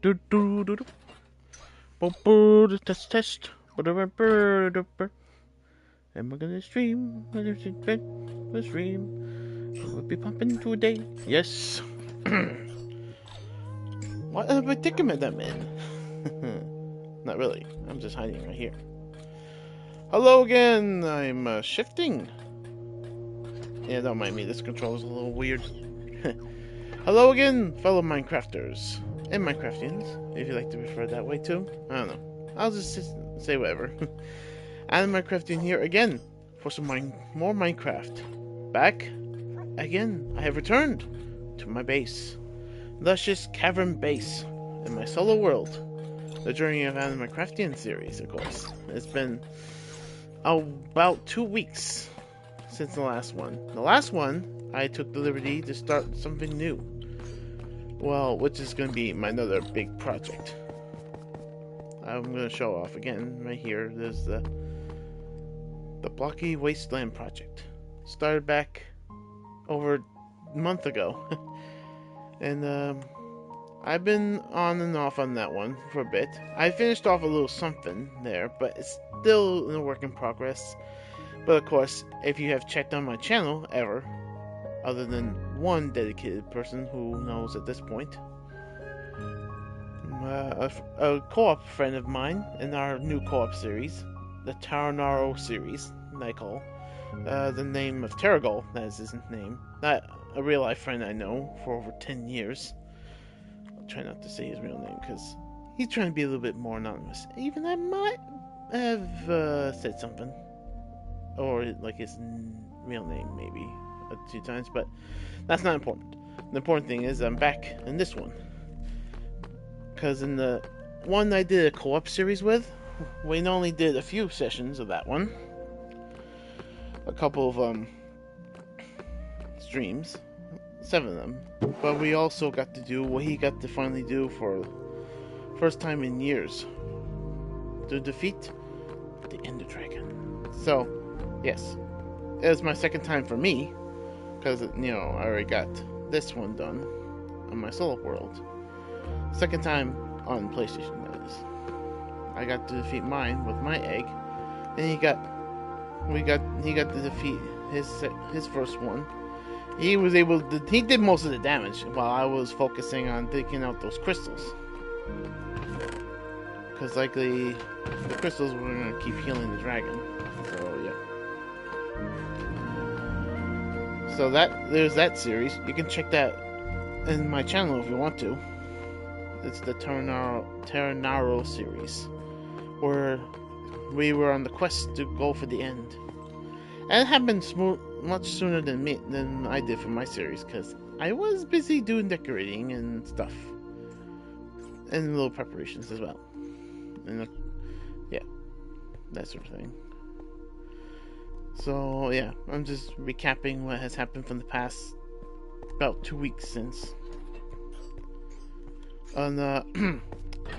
do do do do. Bo test test. And we're gonna stream. We'll stream. We'll be pumping to a day. Yes. What a predicament I'm in. Not really. I'm just hiding right here. Hello again. I'm shifting. Yeah, don't mind me. This controller's a little weird. Hello again, fellow Minecrafters and Minecraftians, if you like to refer that way too. I don't know. I'll just say whatever. I'm Minecraftian here again for some more Minecraft. Back again. I have returned to my base, luscious cavern base in my solo world. The Journey of Anna Minecraftian series, of course. It's been about 2 weeks since the last one. The last one, I took the liberty to start something new. Well, which is going to be my another big project. I'm going to show off again right here. There's the Blocky Wasteland project. Started back over a month ago. And I've been on and off on that one for a bit. I finished off a little something there, but it's still in a work in progress. But of course, if you have checked on my channel ever, other than one dedicated person who knows at this point, a co-op friend of mine in our new co-op series, the Taranaro series, I call, the name of Terragol, that is his name, not a real life friend I know for over 10 years. I'll try not to say his real name because he's trying to be a little bit more anonymous. Even I might have said something, or like his real name maybe a few times, but that's not important. The important thing is I'm back in this one, because in the one I did a co-op series with, we not only did a few sessions of that one, a couple of streams, 7 of them, but we also got to do what he got to finally do for first time in years, to defeat the Ender Dragon. So yes, it was my second time for me, because, you know, I already got this one done on my solo world. Second time on PlayStation, that is. I got to defeat mine with my egg, and he got to defeat his first one. He was able to, he did most of the damage while I was focusing on digging out those crystals. Because likely the crystals were going to keep healing the dragon. So yeah. So there's that series. You can check that in my channel if you want to. It's the Taranaro series, where we were on the quest to go for the end. And it happened much sooner than I did for my series, because I was busy doing decorating and stuff, and little preparations as well, and yeah, that sort of thing. So yeah, I'm just recapping what has happened from the past about 2 weeks since.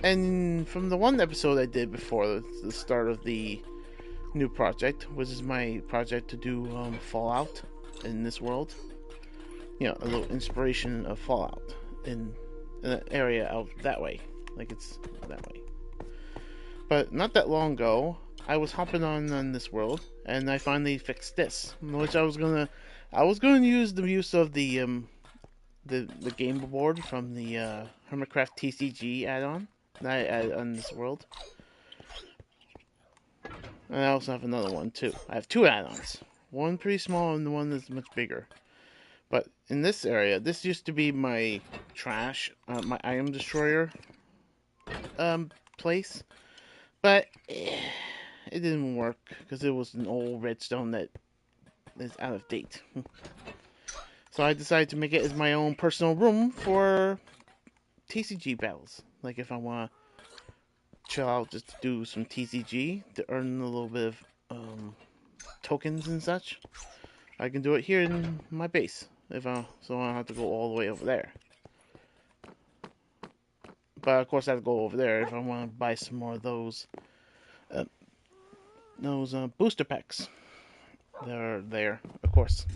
And from the one episode I did before the start of the new project, which is my project to do Fallout in this world. You know, a little inspiration of Fallout in an area out that way, like it's that way. But not that long ago, I was hopping on this world, and I finally fixed this, which I was gonna use the use of the game board from the Hermitcraft TCG add-on that I added on this world. And I also have another one too. I have 2 add-ons, one pretty small and the one that's much bigger. But in this area, this used to be my trash, my item destroyer place, but it didn't work because it was an old redstone that is out of date. So I decided to make it as my own personal room for TCG battles. Like if I want to chill out, just do some TCG to earn a little bit of tokens and such, I can do it here in my base. So I don't have to go all the way over there. But of course I have to go over there if I want to buy some more of those booster packs. They're there, of course.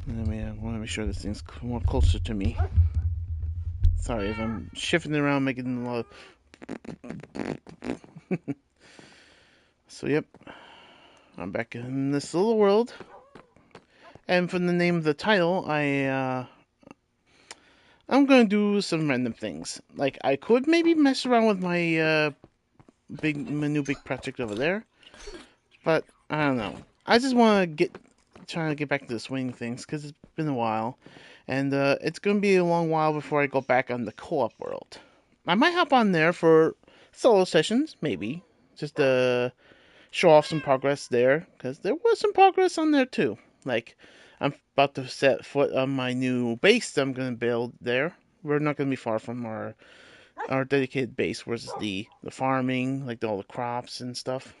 I want to make sure this thing's more closer to me. Sorry if I'm shifting around, making a lot of... So, yep. I'm back in this little world. And from the name of the title, I'm gonna do some random things. Like, I could maybe mess around with my new big project over there. But, I don't know. I just want to trying to get back to the swing things, because it's been a while. And it's going to be a long while before I go back on the co-op world. I might hop on there for solo sessions, maybe. Just to show off some progress there, because there was some progress on there too. Like, I'm about to set foot on my new base that I'm going to build there. We're not going to be far from our dedicated base, whereas the farming, like all the crops and stuff.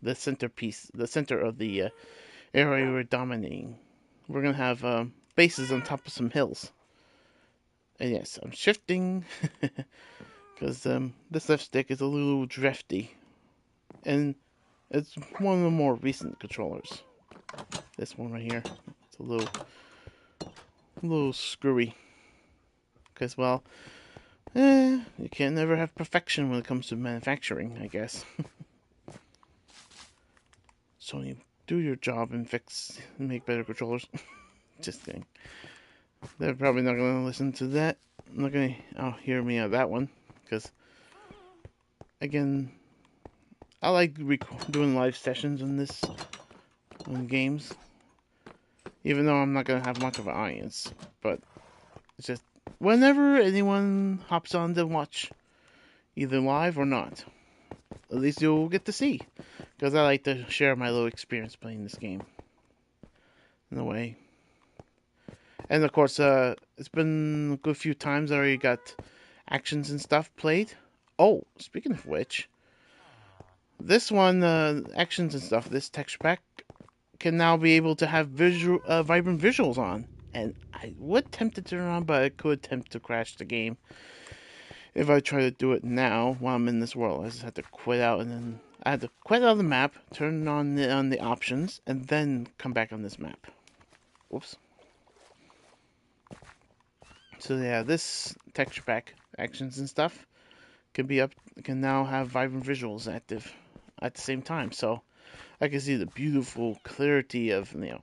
The centerpiece, the center of the area we're dominating. We're going to have bases on top of some hills. And yes, I'm shifting because this left stick is a little drifty. And it's one of the more recent controllers. This one right here. It's a little screwy. Because, well, you can't never have perfection when it comes to manufacturing, I guess. So you do your job and make better controllers. Just kidding. They're probably not going to listen to that. Not going to hear me on that one. Because, again, I like doing live sessions on games. Even though I'm not going to have much of an audience. But it's just whenever anyone hops on to watch, either live or not, at least you'll get to see. Because I like to share my little experience playing this game. In a way. And of course, it's been a good few times I already got actions and stuff played. Oh, speaking of which, this one, actions and stuff, this texture pack, can now be able to have vibrant visuals on. And I would tempt to turn on, but I could tempt to crash the game. If I try to do it now while I'm in this world, I just have to quit out, and then I have to quit out of the map, turn on the options, and then come back on this map. Whoops. So yeah, this texture pack, actions and stuff, can now have vibrant visuals active at the same time. So I can see the beautiful clarity of the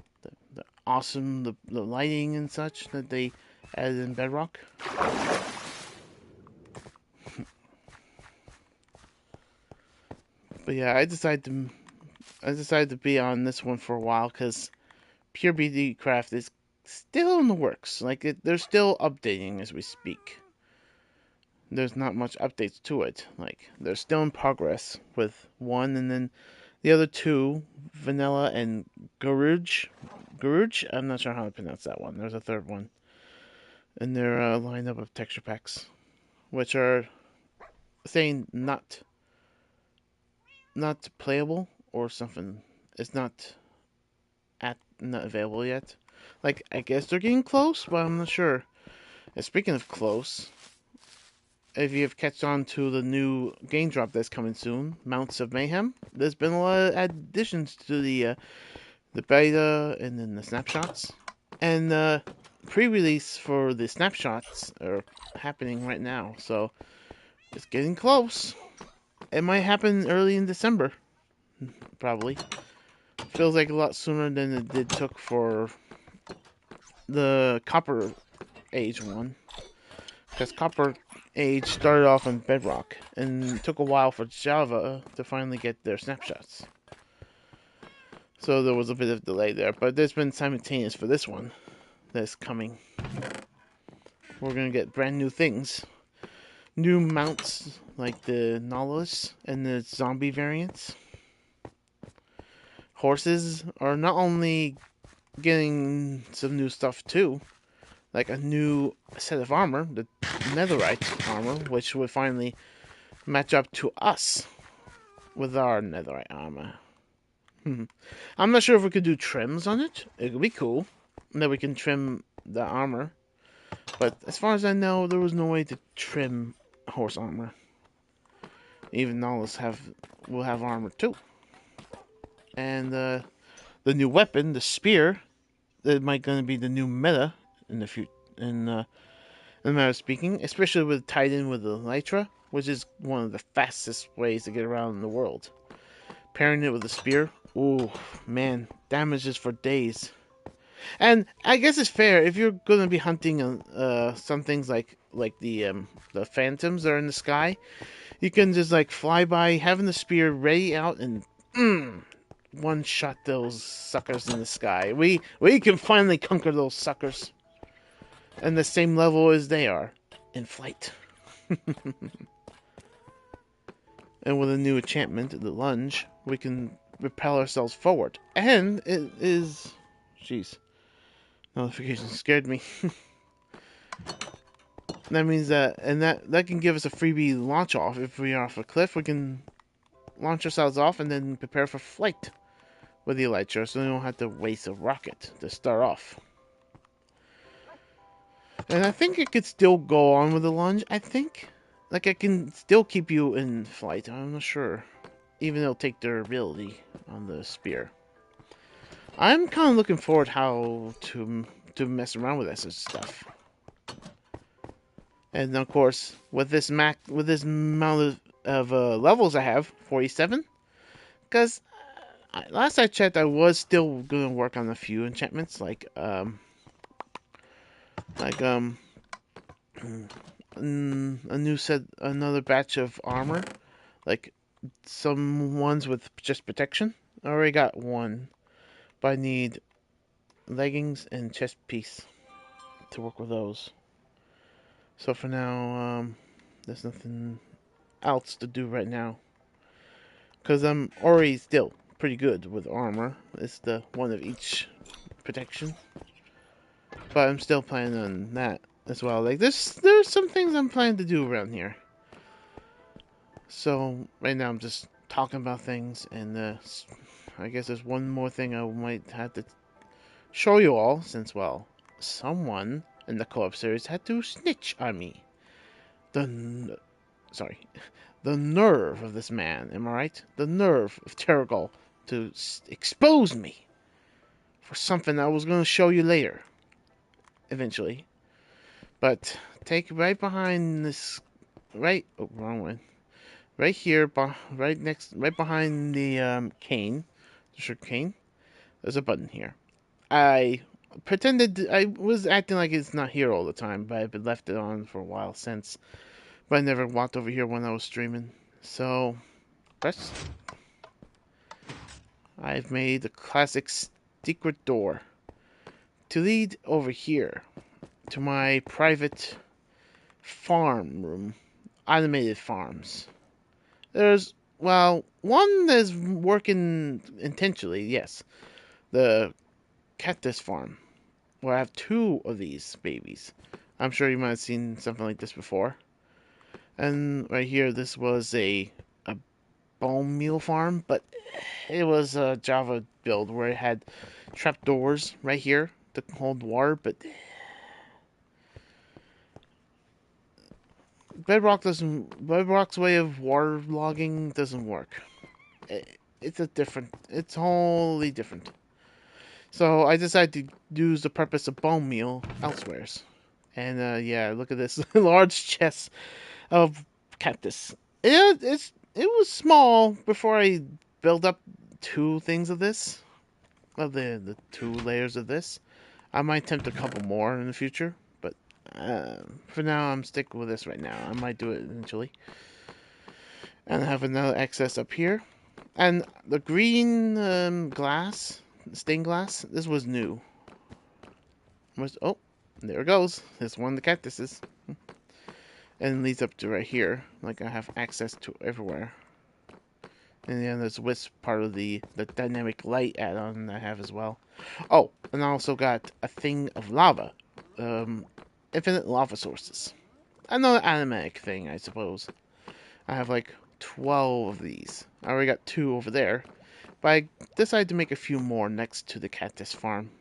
awesome the lighting and such that they added in Bedrock. But yeah, I decided to be on this one for a while because Pure BD Craft is still in the works. Like they're still updating as we speak. There's not much updates to it. Like they're still in progress with one, and then the other two, Vanilla and Garuj. Garuj? I'm not sure how to pronounce that one. There's a third one. And their lineup of texture packs, which are saying not playable or something. It's not available yet. Like I guess they're getting close, but I'm not sure. And speaking of close, if you've catched on to the new game drop that's coming soon, Mounts of Mayhem, there's been a lot of additions to the beta and then the snapshots. And pre-release for the snapshots are happening right now, so it's getting close. It might happen early in December, probably. Feels like a lot sooner than it took for the Copper Age one. Because Copper Age started off on Bedrock, and took a while for Java to finally get their snapshots. So there was a bit of delay there, but there's been simultaneous for this one that's coming. We're going to get brand new things. New mounts like the Nautilus and the zombie variants. Horses are not only getting some new stuff too, like a new set of armor, the netherite armor, which would finally match up to us with our netherite armor. I'm not sure if we could do trims on it. It would be cool that we can trim the armor, but as far as I know, there was no way to trim horse armor. Even Nautilus will have armor too. And the new weapon, the spear, that might gonna be the new meta in the future. And in a matter of speaking, especially with tied in with the Elytra, which is one of the fastest ways to get around in the world. Pairing it with a spear, ooh, man, damages for days. And I guess it's fair if you're gonna be hunting some things like the phantoms that are in the sky. You can just like fly by, having the spear ready out, and one shot those suckers in the sky. We can finally conquer those suckers, and the same level as they are in flight. And with a new enchantment, the lunge, we can propel ourselves forward. And it is, jeez, notification scared me. That means that, and that can give us a freebie launch off. If we are off a cliff, we can launch ourselves off and then prepare for flight with the Elytra, so we don't have to waste a rocket to start off. And I think it could still go on with the lunge. I think, like, I can still keep you in flight. I'm not sure, even though it'll take durability on the spear. I'm kind of looking forward how to mess around with this stuff. And of course, with this amount of levels I have, 47, because last I checked, I was still gonna work on a few enchantments, like another batch of armor, like some ones with just protection. I already got one, but I need leggings and chest piece to work with those. So for now, there's nothing else to do right now, because I'm already still pretty good with armor. It's the one of each protection, but I'm still planning on that as well. Like there's some things I'm planning to do around here. So right now I'm just talking about things, and I guess there's one more thing I might have to show you all, since well, someone in the co-op series had to snitch on me. The nerve of this man, am I right? The nerve of Terragol to expose me for something I was going to show you later, eventually. But take right behind this, wrong one. Right here, right behind the cane, the sugar cane. There's a button here. I was acting like it's not here all the time, but I've left it on for a while since. But I never walked over here when I was streaming. So, press. I've made the classic secret door to lead over here to my private farm room. Automated farms. There's, well, one that's working intentionally, yes. The cactus farm, where I have two of these babies. I'm sure you might have seen something like this before. And right here, this was a bone meal farm, but it was a Java build where it had trapdoors right here to hold water, but Bedrock's way of water logging doesn't work. It's wholly different. So I decided to use the purpose of bone meal elsewhere. And yeah, look at this large chest of cactus. It was small before I built up two things of this, of the two layers of this. I might attempt a couple more in the future, but for now I'm sticking with this right now. I might do it eventually. And I have another excess up here. And the green glass, stained glass, this was new. Oh, there it goes. There's one of the cactuses. And it leads up to right here. Like I have access to everywhere. And then there's Wisp, part of the dynamic light add-on I have as well. Oh, and I also got a thing of lava. Infinite lava sources. Another animatic thing, I suppose. I have like 12 of these. I already got 2 over there. But I decided to make a few more next to the cactus farm.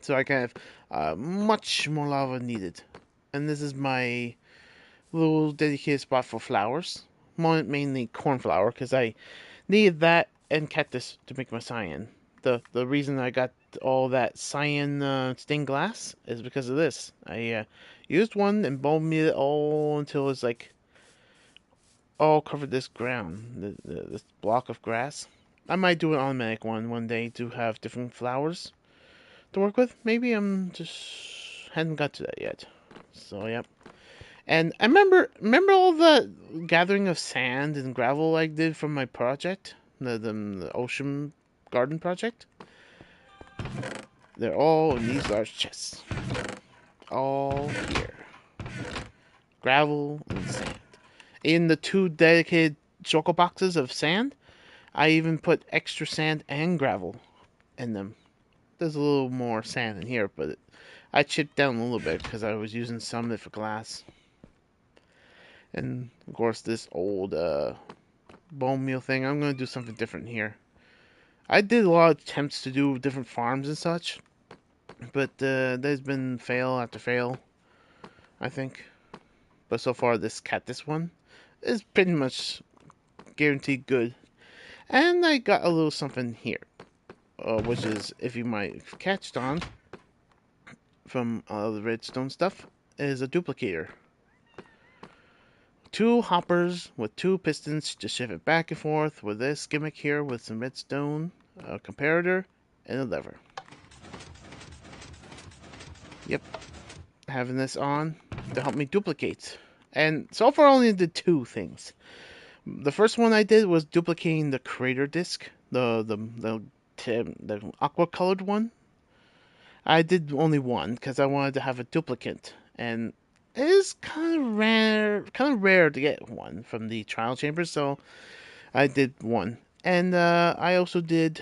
So I can have much more lava needed. And this is my little dedicated spot for flowers. Mainly cornflower, because I needed that and cactus to make my cyan. The reason I got all that cyan stained glass is because of this. I used one and bulbed it all until it's like all covered this ground, this block of grass. I might do an automatic one day to have different flowers to work with. Maybe I'm just hadn't got to that yet. So yep. And I remember all the gathering of sand and gravel I did from my project, the ocean garden project. They're all in these large chests, all here. Gravel and sand. In the 2 dedicated choco boxes of sand, I even put extra sand and gravel in them. There's a little more sand in here, but I chipped down a little bit because I was using some of it for glass. And of course, this old bone meal thing, I'm going to do something different here. I did a lot of attempts to do different farms and such, but there's been fail after fail, I think. But so far, this one is pretty much guaranteed good. And I got a little something here, which is, if you might catched on from the redstone stuff, is a duplicator. 2 hoppers with 2 pistons to shift it back and forth with this gimmick here with some redstone, a comparator, and a lever. Yep, having this on to help me duplicate. And so far I only did 2 things. The first one I did was duplicating the crater disc, the aqua colored one. I did only one because I wanted to have a duplicate, and it is kind of rare to get one from the trial chambers, so I did one. And I also did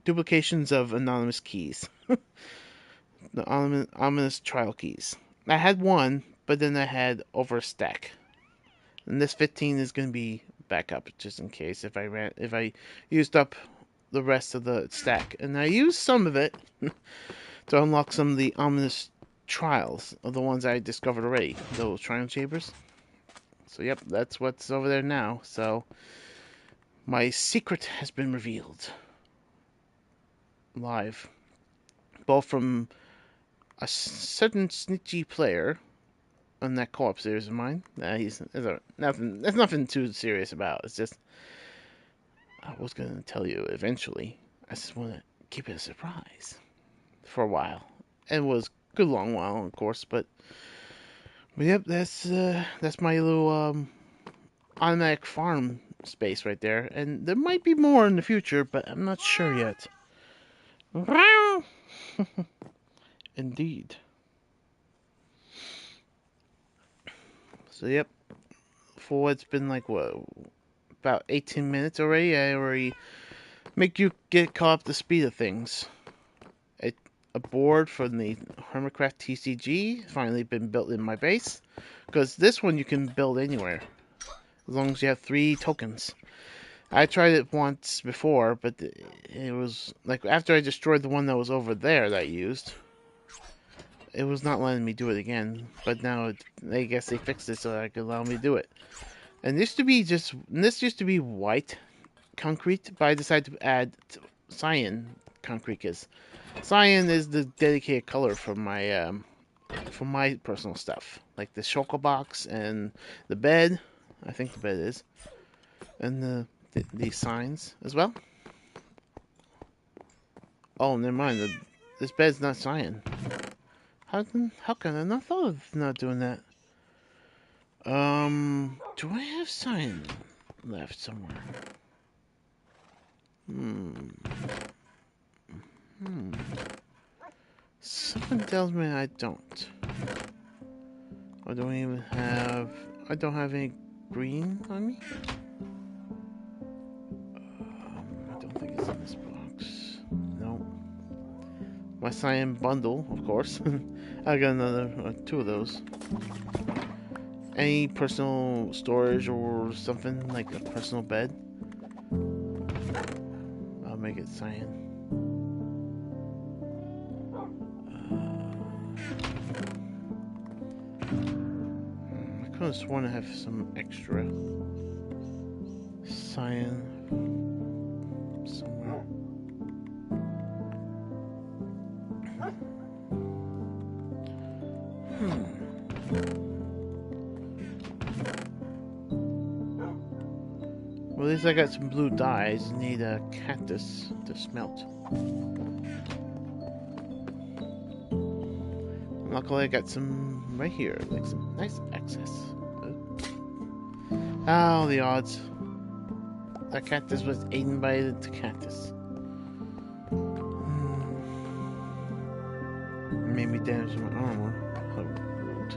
duplications of anonymous keys, the ominous trial keys. I had one, but then I had over a stack. And this 15 is going to be backup just in case if I used up the rest of the stack. And I used some of it to unlock some of the ominous trials of the ones I discovered already, those trial chambers. So yep, that's what's over there now. So my secret has been revealed live, both from a certain snitchy player on that co-op series of mine. There's nothing too serious about. It's just I was gonna tell you eventually. I just want to keep it a surprise for a while. It was a good long while, of course, but yep, that's my little automatic farm space right there, and there might be more in the future, but I'm not sure yet. Indeed. So yep, for it's been like what, about 18 minutes already. I already make you get caught up to speed of things. A board from the Minecraft TCG finally been built in my base, because this one you can build anywhere as long as you have 3 tokens. I tried it once before, but it was like after I destroyed the one that was over there that I used, it was not letting me do it again. But now I guess they fixed it so that I could allow me to do it. And this used to be white concrete, but I decided to add cyan concrete because cyan is the dedicated color for my personal stuff, like the choco box and the bed. I think the bed is, and the signs as well. Oh, never mind. This bed's not cyan. How can I not thought of not doing that? Do I have cyan left somewhere? Something tells me I don't. I don't have any green on me. I don't think it's in this box. No. My cyan bundle, of course. I got another 2 of those. Any personal storage or something like a personal bed, I'll make it cyan. I could have sworn I have some extra cyan somewhere. Well, at least I got some blue dye. I just need a cactus to smelt. Luckily, I got some right here, like some nice excess. Oh, the odds. That cactus was eaten by the cactus. Made me damage my armor. How rude.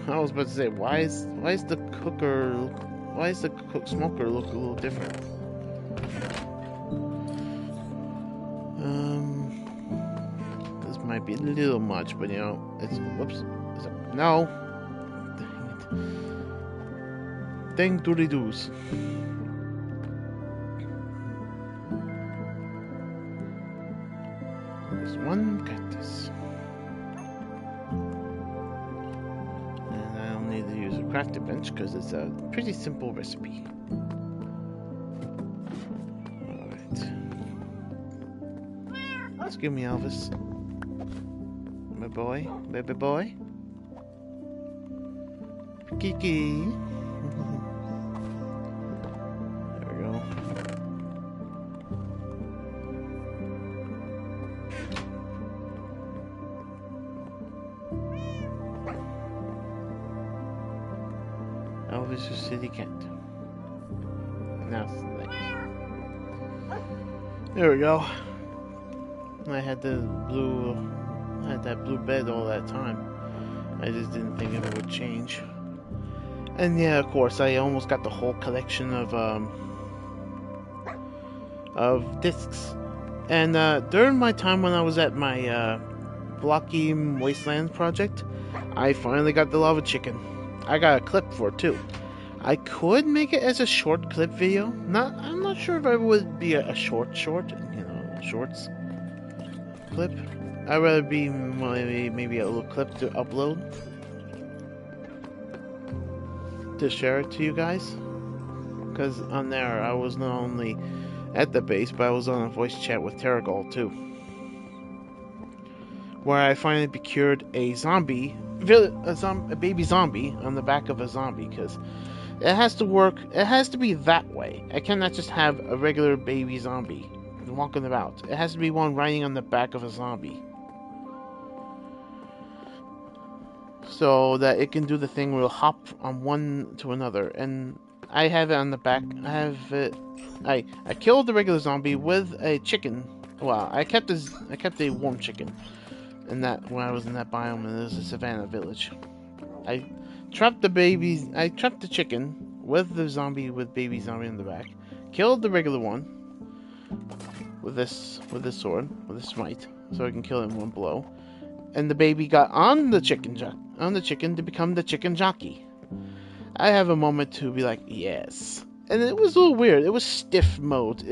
I was about to say, why is the smoker look a little different? This might be a little much, but you know, it's whoops. No. Dang doody doos. There's one cactus. And I don't need to use a crafting bench because it's a pretty simple recipe. Alright. Excuse me, Elvis. My boy. Baby boy. Kiki. There we go. Elvis, your city cat. Now it's like... There we go. I had that blue bed all that time. I just didn't think it would change. And yeah, of course, I almost got the whole collection of discs. And during my time when I was at my Blocky Wasteland project, I finally got the lava chicken. I got a clip for it too. I could make it as a short clip video. I'm not sure if I would be a short, you know, shorts clip. I'd rather be maybe a little clip to upload to share it to you guys. Because on there, I was not only at the base, but I was on a voice chat with Terragol too, where I finally procured a baby zombie on the back of a zombie, because it has to work. It has to be that way. I cannot just have a regular baby zombie walking about. It has to be one riding on the back of a zombie, so that it can do the thing where it'll hop on one to another. And I have it on the back. I killed the regular zombie with a chicken. Well, I kept a warm chicken. And that when I was in that biome, and it was a savannah village. I trapped the chicken with the zombie, with baby zombie in the back. Killed the regular one with this sword, with a smite, so I can kill him in one blow. And the baby got on the chicken to become the chicken jockey. I have a moment to be like, yes. And it was a little weird. It was stiff mode.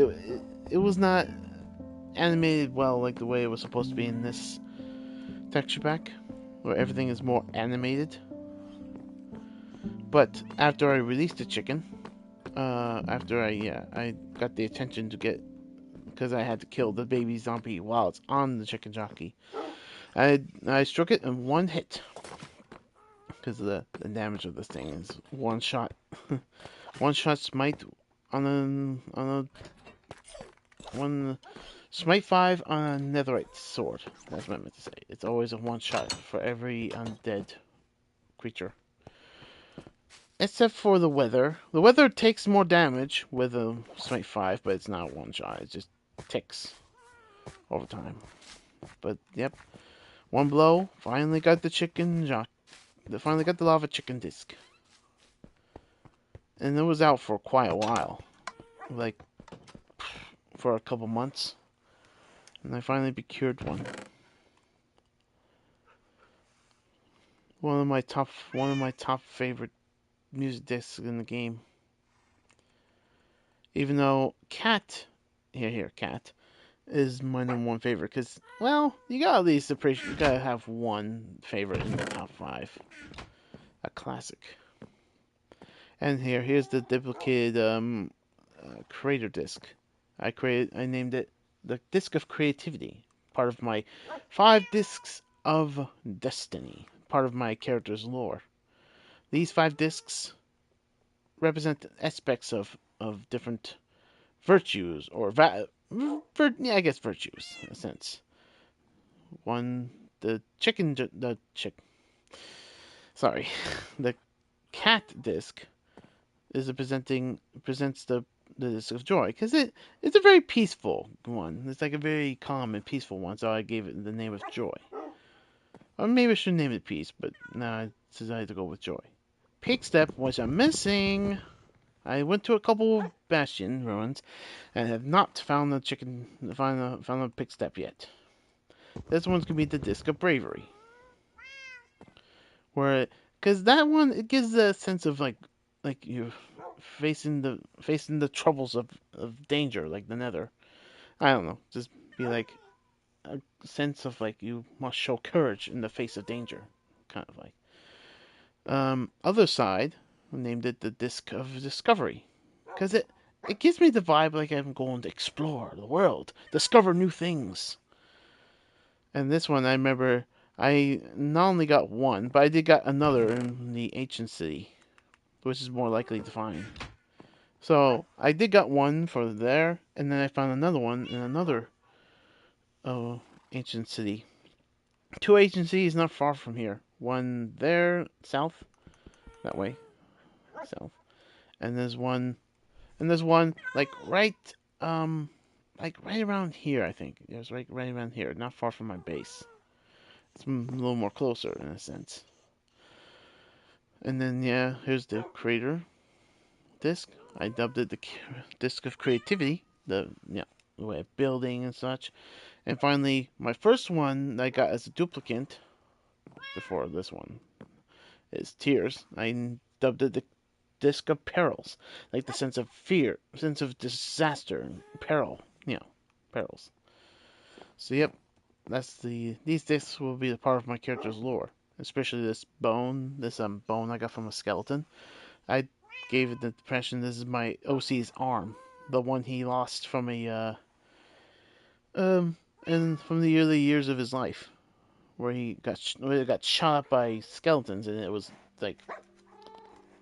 It was not animated well like the way it was supposed to be in this texture pack, where everything is more animated. But after I released the chicken, after I got the attention to get, because I had to kill the baby zombie while it's on the chicken jockey, I struck it in one hit, because the damage of this thing is one shot, one shot smite on one smite 5 on a netherite sword. That's what I meant to say. It's always a one shot for every undead creature. Except for the weather. The weather takes more damage with a smite 5, but it's not one shot. It just ticks over time. But yep, one blow. Finally got the finally got the lava chicken disc. And it was out for quite a while, like for a couple months. And I finally procured one. One of my top favorite music discs in the game. Even though Cat is my #1 favorite, because, well, you gotta at least appreciate, you gotta have one favorite in the top 5. A classic. And here's the duplicated creator disc. I named it the Disc of Creativity, part of my 5 discs of Destiny, part of my character's lore. These 5 discs represent aspects of different virtues, or yeah, I guess virtues in a sense. One, the sorry, the cat disc is presents the disc of joy, because it's a very peaceful one. It's like a very calm and peaceful one, so I gave it the name of joy. Or maybe I should name it peace, but no, I decided to go with joy. Pig step, which I'm missing. I went to a couple of bastion ruins and have not found the pig step yet. This one's gonna be the disc of bravery, because that one, it gives a sense of like you're facing the troubles of danger, like the Nether. I don't know, just be like a sense of like you must show courage in the face of danger, kind of like. Other side, I named it the disc of discovery, because it gives me the vibe like I'm going to explore the world, discover new things. And this one, I remember, I not only got one, but I did got another in the ancient city, which is more likely to find. So I did got one for there, and then I found another one in another ancient city. 2 ancient cities not far from here. One there, south, that way, south, and there's one like right around here. I think it was right around here, not far from my base. It's a little more closer in a sense. And then yeah, here's the crater disc. I dubbed it the disc of creativity, the way of building and such. And finally, my first one I got as a duplicate before this one is tears. I dubbed it the disc of perils, like the sense of fear, sense of disaster and peril, perils. So yep, these discs will be a part of my character's lore, especially this bone I got from a skeleton. I gave it the impression this is my OC's arm, the one he lost from and from the early years of his life, where he got shot up by skeletons, and it was like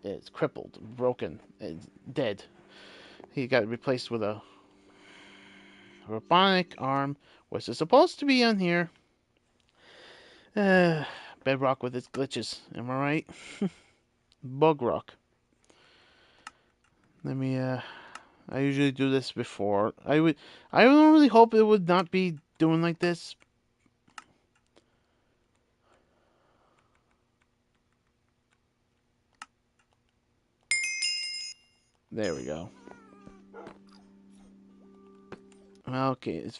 it's crippled, broken, it's dead. He got replaced with a robotic arm, which is supposed to be on here. Bedrock with its glitches, am I right? Bug rock. Let me, I usually do this before. I don't really hope it would not be doing like this. There we go. Okay,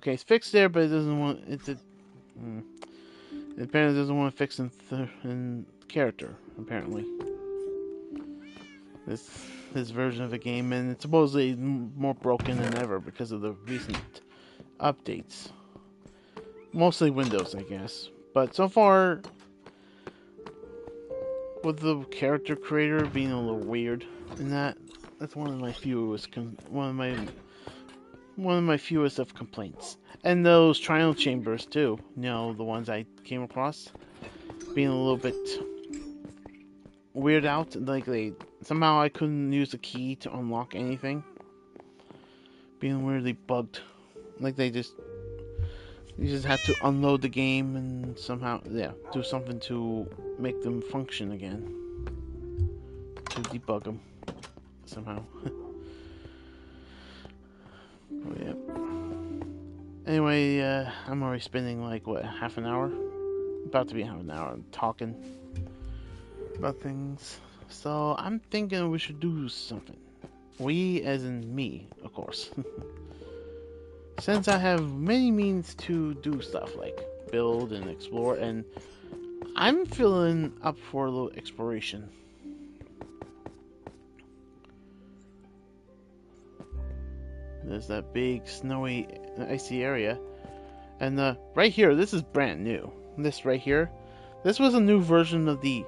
it's fixed there, but it doesn't want it apparently doesn't want to fix in character. Apparently, this version of the game, and it's supposedly more broken than ever because of the recent updates. Mostly Windows, I guess. But so far, with the character creator being a little weird, and that's one of my fewest of complaints. And those trial chambers too. The ones I came across being a little bit weird out. Like somehow I couldn't use the key to unlock anything. Being weirdly bugged. Like you just had to unload the game and somehow do something to make them function again. To debug them somehow. Oh, yeah. Anyway, I'm already spending like half an hour? About to be half an hour talking about things. So I'm thinking we should do something. We, as in me, of course. Since I have many means to do stuff like build and explore, and I'm feeling up for a little exploration. There's that big, snowy, icy area. And right here, this is brand new. This right here, this was a new version of the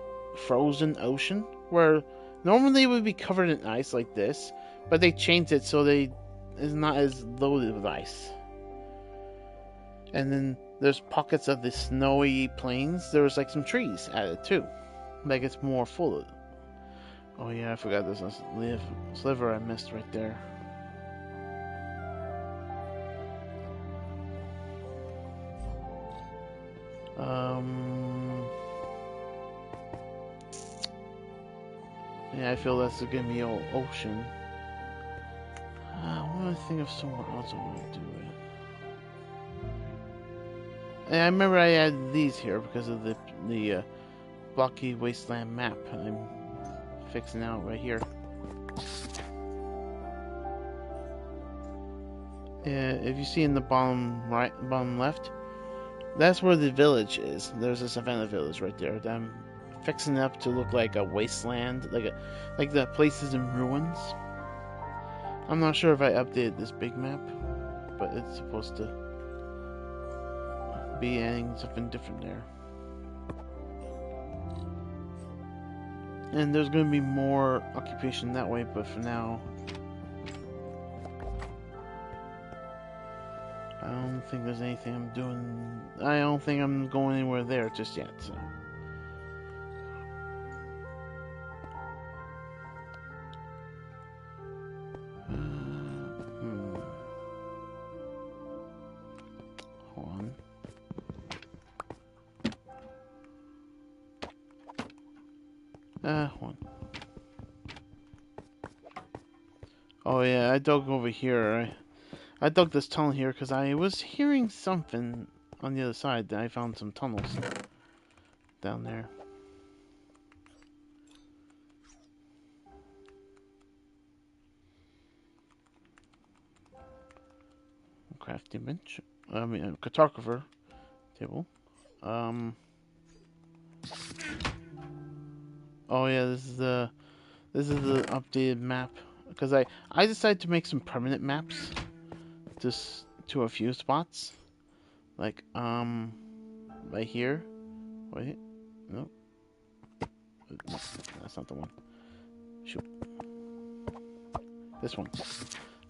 frozen ocean, where normally it would be covered in ice like this, but they changed it so it's not as loaded with ice. And then there's pockets of the snowy plains. There's like some trees added too. Like it's more full. Oh yeah, I forgot there's a sliver I missed right there. Yeah, I feel that's gonna be all ocean. I want to think of somewhere else I want to do it. And I remember I added these here because of the blocky wasteland map I'm fixing out right here. If you see in the bottom right, bottom left, that's where the village is. There's a savannah village right there that I'm fixing up to look like a wasteland, like the places in ruins. I'm not sure if I updated this big map, but it's supposed to be adding something different there. And there's going to be more occupation that way, but for now, I don't think there's anything I'm doing. I don't think I'm going anywhere there just yet. So. Hold on. Hold on. Oh yeah, I dug over here. I dug this tunnel here because I was hearing something on the other side. That I found some tunnels down there. Crafting bench. I mean, a cartographer table. Oh yeah, this is the updated map because I decided to make some permanent maps just to a few spots, like right here. Wait, no, that's not the one. Shoot, this one.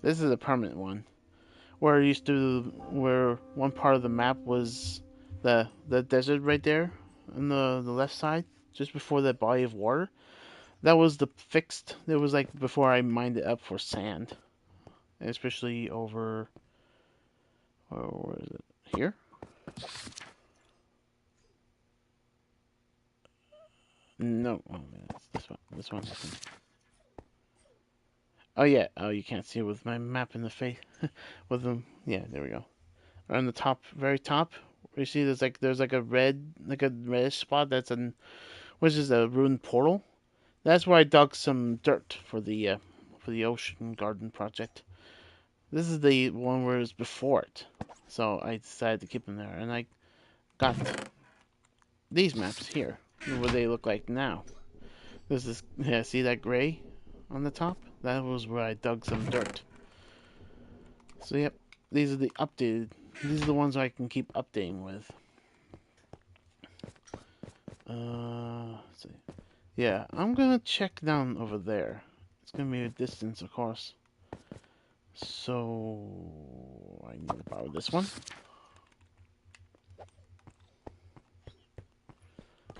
This is a permanent one. Where where one part of the map was the desert right there on the left side, just before that body of water. That was the fixed. It was like before I mined it up for sand, especially over. Where is it? Here. No, oh man, it's this one. This one. Oh yeah. Oh, you can't see it with my map in the face. With them. Yeah, there we go. On the top, very top. You see, there's like a reddish spot that's which is a ruined portal. That's where I dug some dirt for the ocean garden project. This is the one where it was before it, so I decided to keep them there, and I got these maps here, what they look like now. This is yeah, see that gray on the top? That was where I dug some dirt. So yep, these are the updated. These are the ones I can keep updating with. Let's see. Yeah, I'm gonna check down over there. It's gonna be a distance, of course. So I need to borrow this one.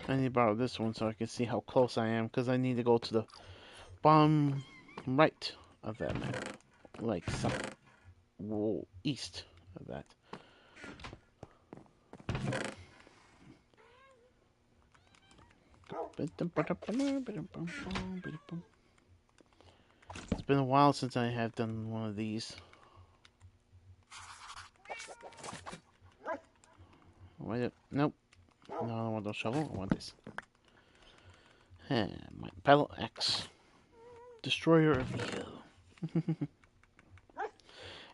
I need to borrow this one so I can see how close I am, because I need to go to the bottom right of that map, like east of that. It's been a while since I have done one of these. Wait, nope. No, I don't want the shovel. I want this. My battle axe. Destroyer of evil.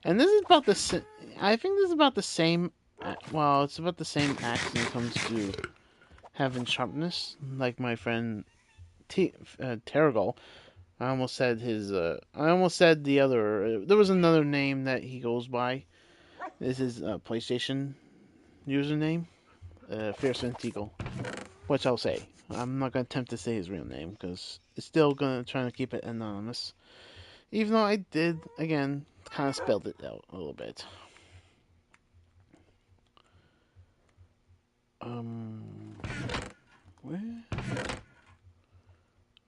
And this is about the I think this is about the same. Well, it's about the same axe when it comes to having sharpness, like my friend Tergol. I almost said his. I almost said the other. There was another name that he goes by. This is PlayStation username, Fierce Eagle, which I'll say. I'm not gonna attempt to say his real name because it's still gonna try to keep it anonymous. Even though I did again kind of spelled it out a little bit. Where?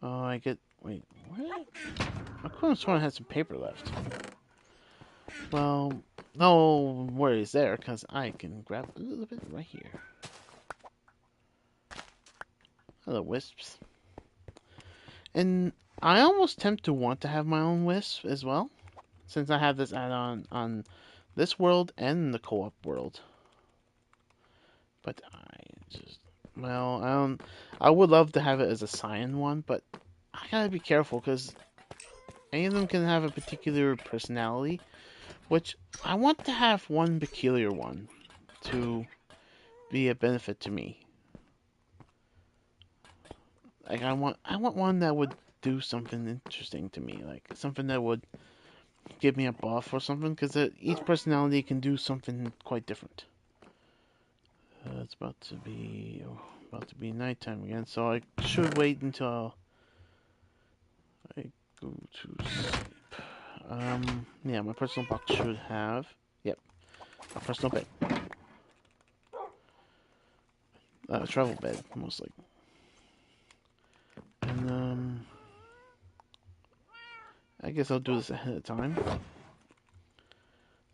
Oh, I get. Wait, what? I could have sworn I had some paper left. Well, no worries there, because I can grab a little bit right here. Hello, wisps. And I almost tempt to want to have my own wisp as well, since I have this add-on on this world and the co-op world. But well, I would love to have it as a cyan one, but I gotta be careful because any of them can have a particular personality, which I want to have one peculiar one to be a benefit to me. Like I want one that would do something interesting to me, like something that would give me a buff or something, because each personality can do something quite different. It's about to be nighttime again, so I should wait until I go to sleep. Yeah, my personal box should have, yep, a personal bed. Travel bed, mostly. And, I guess I'll do this ahead of time.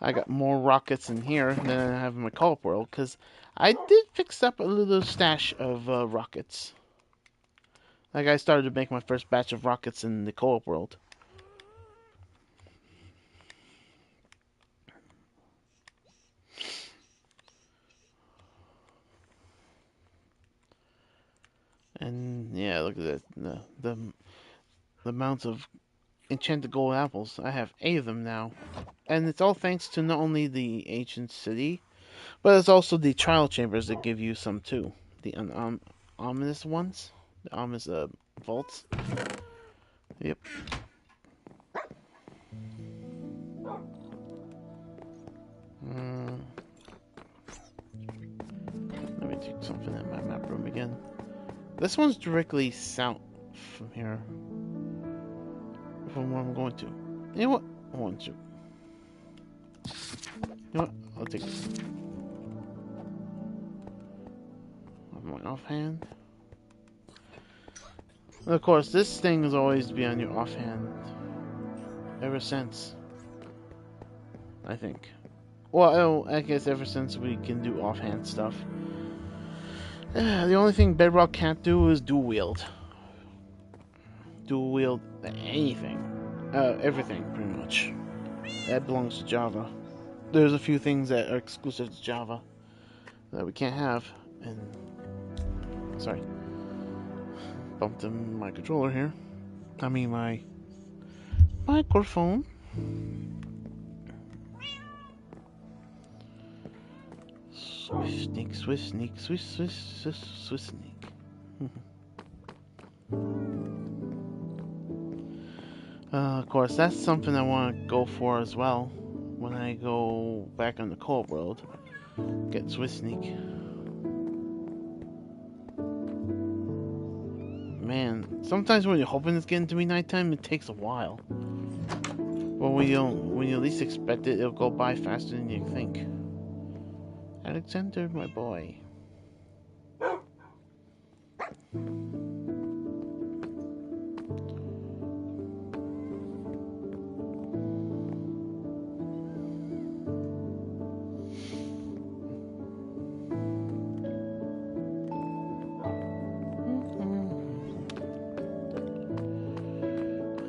I got more rockets in here than I have in my co-op world, because I did fix up a little stash of rockets. Like, I started to make my first batch of rockets in the co-op world. And, yeah, look at that. The amounts of enchanted gold apples. I have 8 of them now. And it's all thanks to not only the ancient city, but it's also the trial chambers that give you some too. The ominous ones. The ominous vaults. Yep. Let me take something in my map room again. This one's directly south from here. From where I'm going to. You know what? I want to. You know what? I'll take this. On my offhand. And of course, this thing is always to be on your offhand. Ever since. I think. Well, I guess ever since we can do offhand stuff. The only thing Bedrock can't do is dual wield. Dual wield anything. Everything, pretty much. That belongs to Java. There's a few things that are exclusive to Java that we can't have. And sorry, bumped in my controller here. I mean my microphone. Swift sneak, swift sneak, swift sneak. Of course, that's something I want to go for as well when I go back on the co-op world. Get swift sneak. Man, sometimes when you're hoping it's getting to be nighttime, it takes a while. But when you least expect it, it'll go by faster than you think. Alexander, my boy.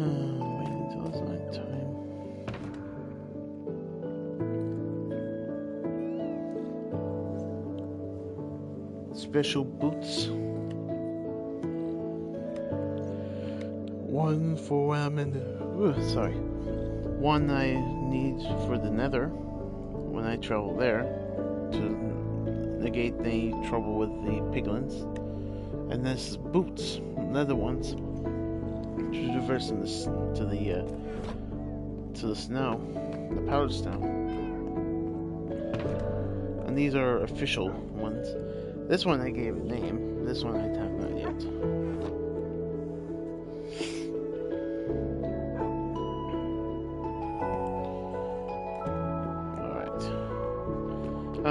Wait until it's nighttime. Special boots. One for when I'm in the... sorry. One I need for the nether when I travel there to negate any trouble with the piglins. And this is boots, leather ones, to reverse in this to the snow, the powdered snow. And these are official ones. This one I gave a name. This one I have not yet.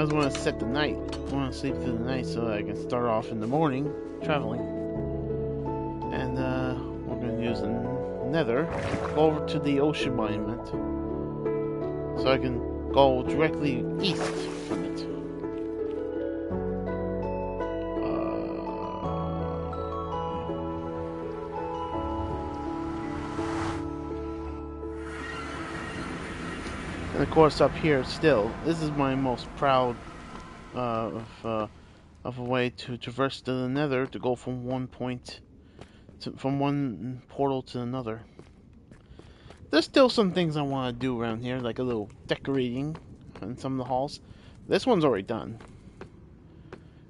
I just want to set the night. I want to sleep through the night so I can start off in the morning traveling. And we're going to use the nether to go over to the ocean monument so I can go directly east from it. And of course, up here, still, this is my most proud of a way to traverse to the Nether to go from one point, from one portal to another. There's still some things I want to do around here, like a little decorating in some of the halls. This one's already done,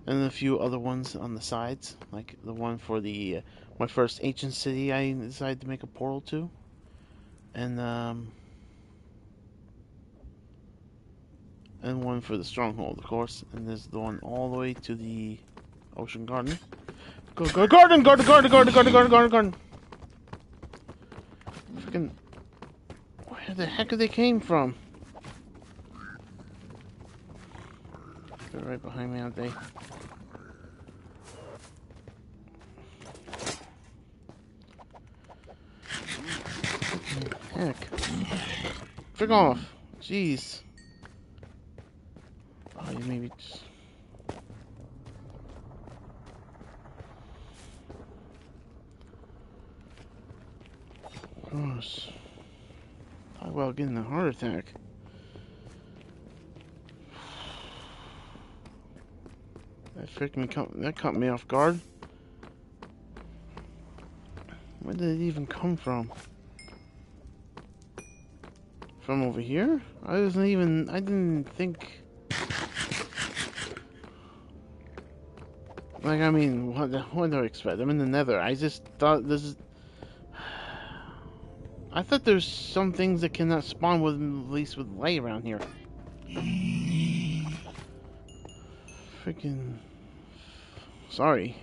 and a few other ones on the sides, like the one for the my first ancient city I decided to make a portal to, and one for the stronghold, of course, and there's the one all the way to the ocean garden. Garden! Freaking, where the heck they came from? They're right behind me, aren't they? Heck. Frick off. Jeez. Oh, you maybe just... Gross. Talk about getting a heart attack. That caught me off guard. Where did it even come from? From over here? I didn't think... Like, I mean, what do I expect? I'm in the nether. I just thought this is... I thought there's some things that cannot spawn with, at least with light around here. Freaking... Sorry.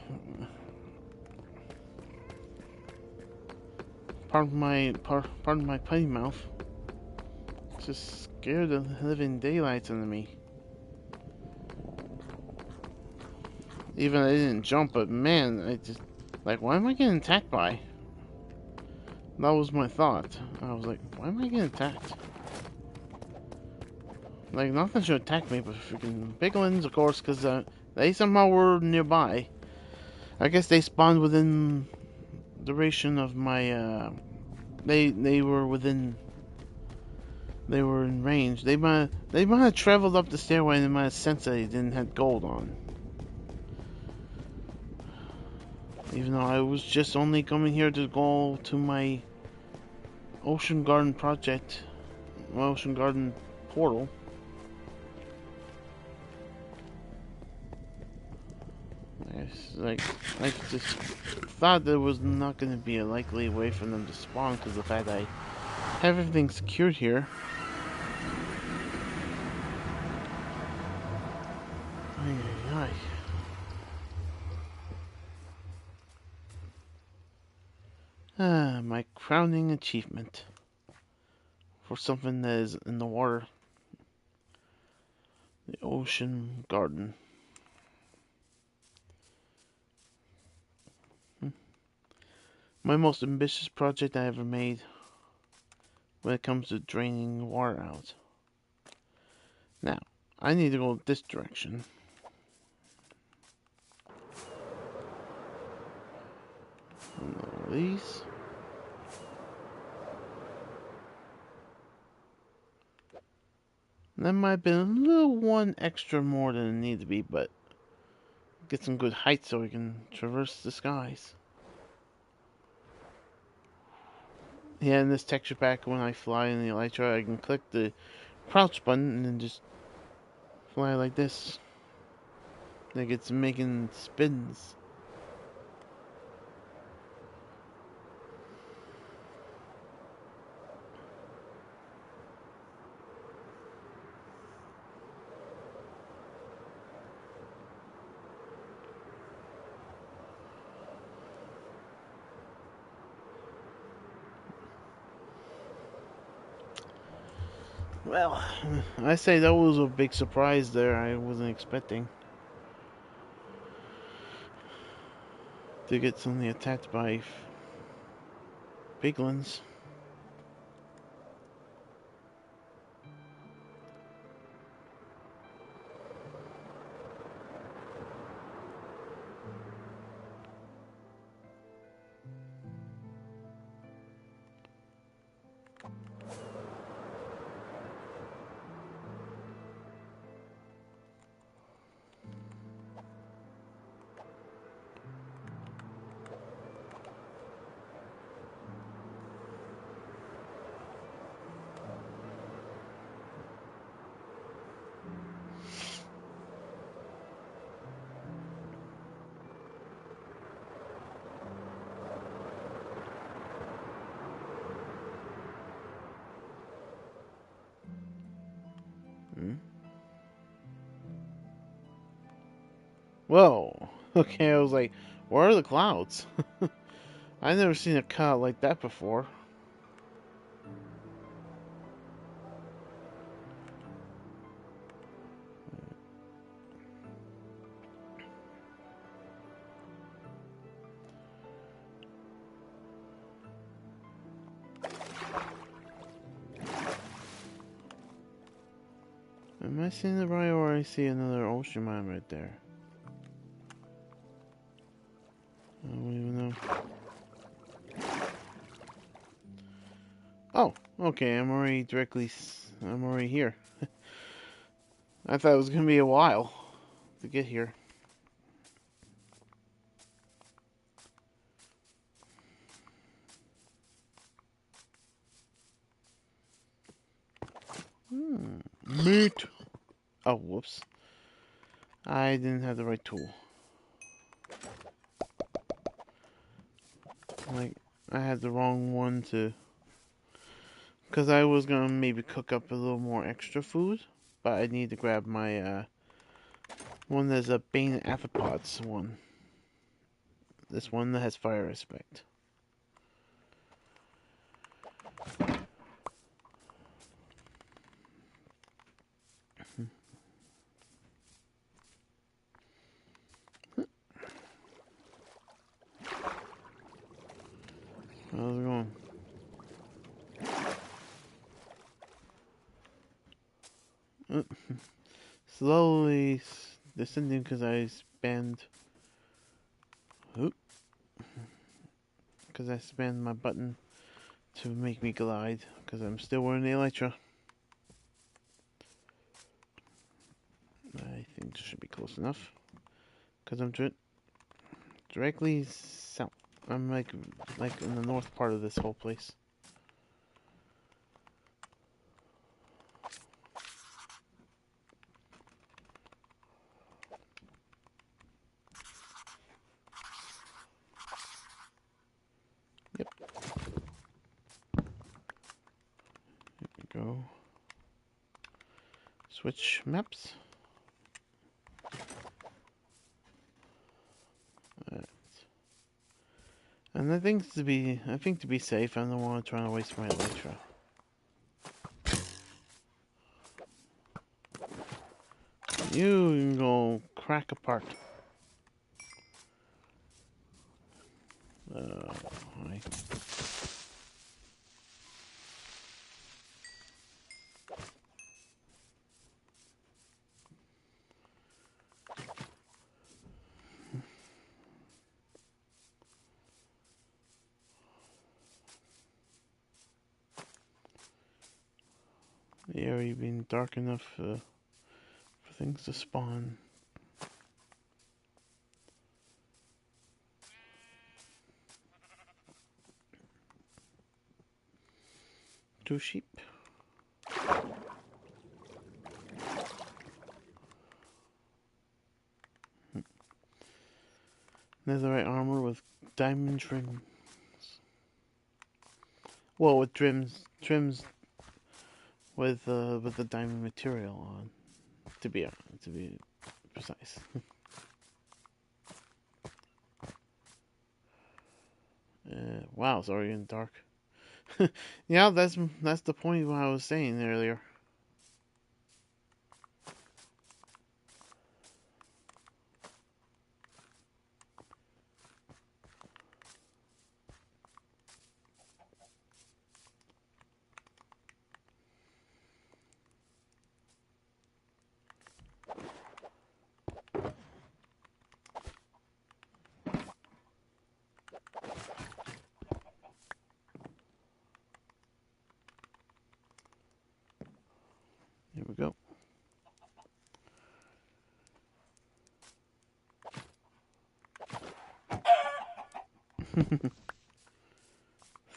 Pardon my putty mouth. Just scared the living daylights out of me. Even I didn't jump, but man, I just... Like, why am I getting attacked by? That was my thought. I was like, why am I getting attacked? Like, nothing should attack me but freaking piglins, of course, because they somehow were nearby. I guess they spawned within duration of my, they were within... They were in range. They might have traveled up the stairway and they might have sensed that they didn't have gold on. Even though I was just only coming here to go to my ocean garden project, my ocean garden portal. I just thought there was not going to be a likely way for them to spawn because of the fact I have everything secured here. Ay. My crowning achievement for something that is in the water. The ocean garden. My most ambitious project I ever made when it comes to draining water out. Now, I need to go this direction. These. That might have been a little one extra more than it needed to be, but get some good height so we can traverse the skies. Yeah, in this texture pack, when I fly in the elytra, I can click the crouch button and then just fly like this. Like it's making spins. Well, I say that was a big surprise there. I wasn't expecting to get suddenly attacked by piglins. Hmm? Whoa. Okay, I was like, where are the clouds? I've never seen a cloud like that before. Am I seeing the right, or I see another ocean mine right there? I don't even know. Oh, okay, I'm already here. I thought it was gonna be a while to get here. Meat. Oh, whoops. I didn't have the right tool. Like, I had the wrong one to... Because I was gonna maybe cook up a little more extra food, but I need to grab my, one that's a Bane Arthropods one. This one that has fire aspect. How's it going? Slowly descending because I spammed... Because I spammed my button to make me glide, because I'm still wearing the elytra. I think this should be close enough, because I'm directly south. I'm like in the north part of this whole place. Yep. Here we go. Switch maps. And I think to be safe, I don't want to try to waste my elytra. You can go crack apart. Hi. The area being dark enough for things to spawn. Two sheep. Netherite armor with diamond trims. Well, with trims with the diamond material on. To be precise. Wow, it's already in the dark. Yeah, that's the point of what I was saying earlier.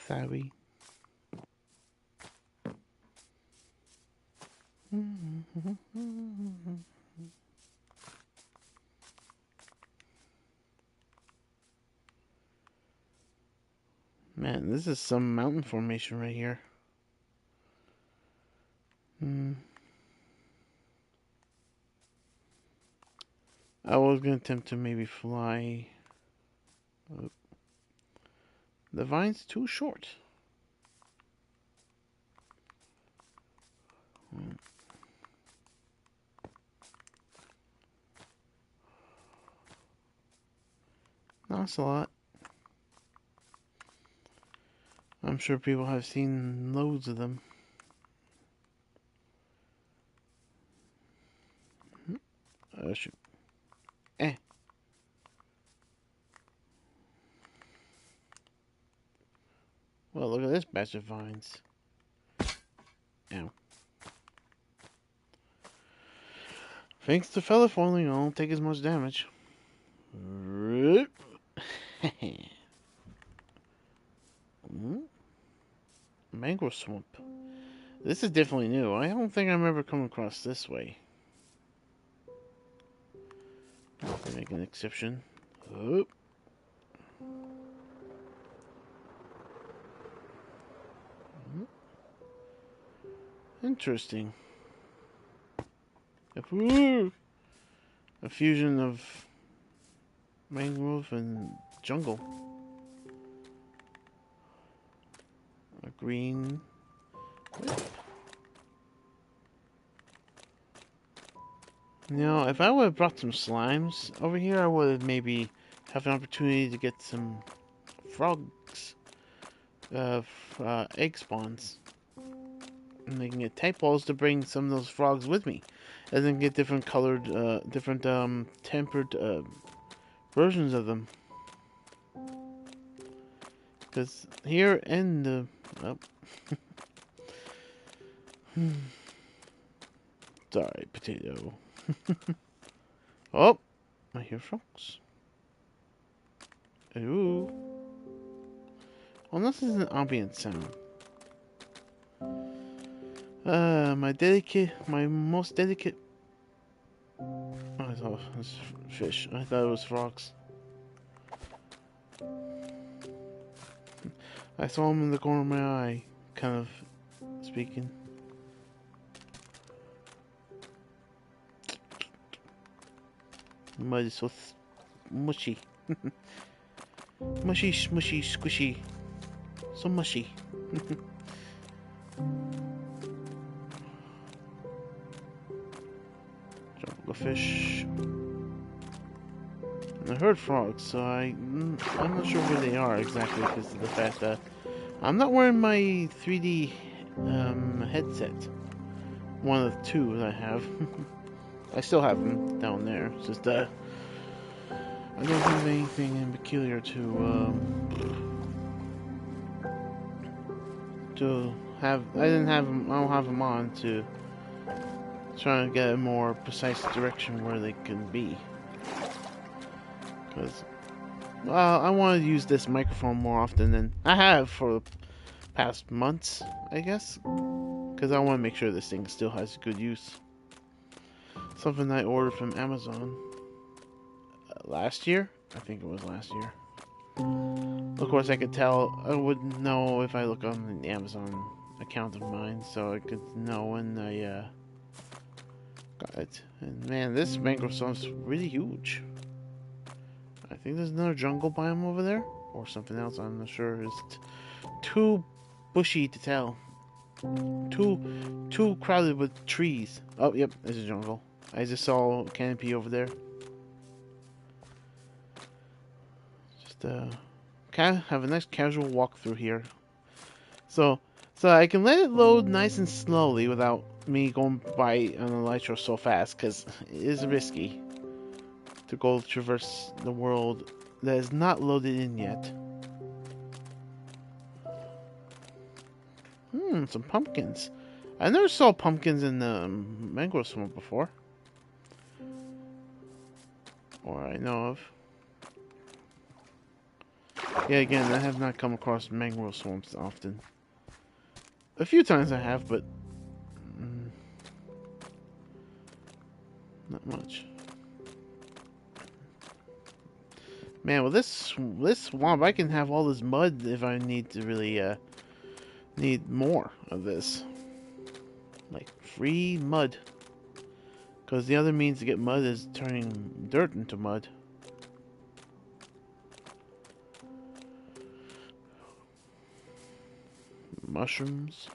Sorry. Man, this is some mountain formation right here. I was gonna attempt to maybe fly. Oh. The vine's too short. That's a lot. I'm sure people have seen loads of them. Shoot. Eh. Well, look at this batch of vines. Ow. Thanks to feather falling, I won't take as much damage. Mangrove swamp. This is definitely new. I don't think I've ever come across this way. I'll make an exception. Oh. Interesting. A fusion of mangrove and jungle. A green whip. Now, if I would have brought some slimes over here, I would have maybe have an opportunity to get some frogs, egg spawns. And they can get tadpoles to bring some of those frogs with me, and then get different colored, different tempered versions of them. Because here in the sorry, potato. Oh, I hear frogs. Ooh. Well, this is an ambient sound. My most delicate. Oh, I thought it was fish. I thought it was frogs. I saw them in the corner of my eye, kind of speaking. Mud is so mushy. Mushy, smushy, squishy. So mushy. Tropical fish. I heard frogs, so I'm not sure where they are exactly because of the fact that I'm not wearing my 3D headset. One of the two that I have. I still have them down there. It's just I don't have anything in peculiar to have. I don't have them on to try to get a more precise direction where they can be. Because, well, I want to use this microphone more often than I have for the past months, I guess. Because I want to make sure this thing still has good use. Something I ordered from Amazon last year. I think it was last year. Of course, I could tell. I would know if I look on the Amazon account of mine, so I could know when I got it. And man, this mangrove swamp's really huge. I think there's another jungle biome over there, or something else. I'm not sure. It's too bushy to tell. Too crowded with trees. Oh, yep, there's a jungle. I just saw a canopy over there. Just have a nice casual walk through here. So I can let it load nice and slowly without me going by on the Elytra so fast, because it is risky to go traverse the world that is not loaded in yet. Some pumpkins. I never saw pumpkins in the mangrove swamp before. Or I know of. Yeah, again, I have not come across mangrove swamps often. A few times I have, but not much. Man, with this swamp, I can have all this mud if I need to really need more of this, like free mud. Because the other means to get mud is turning dirt into mud. Mushrooms.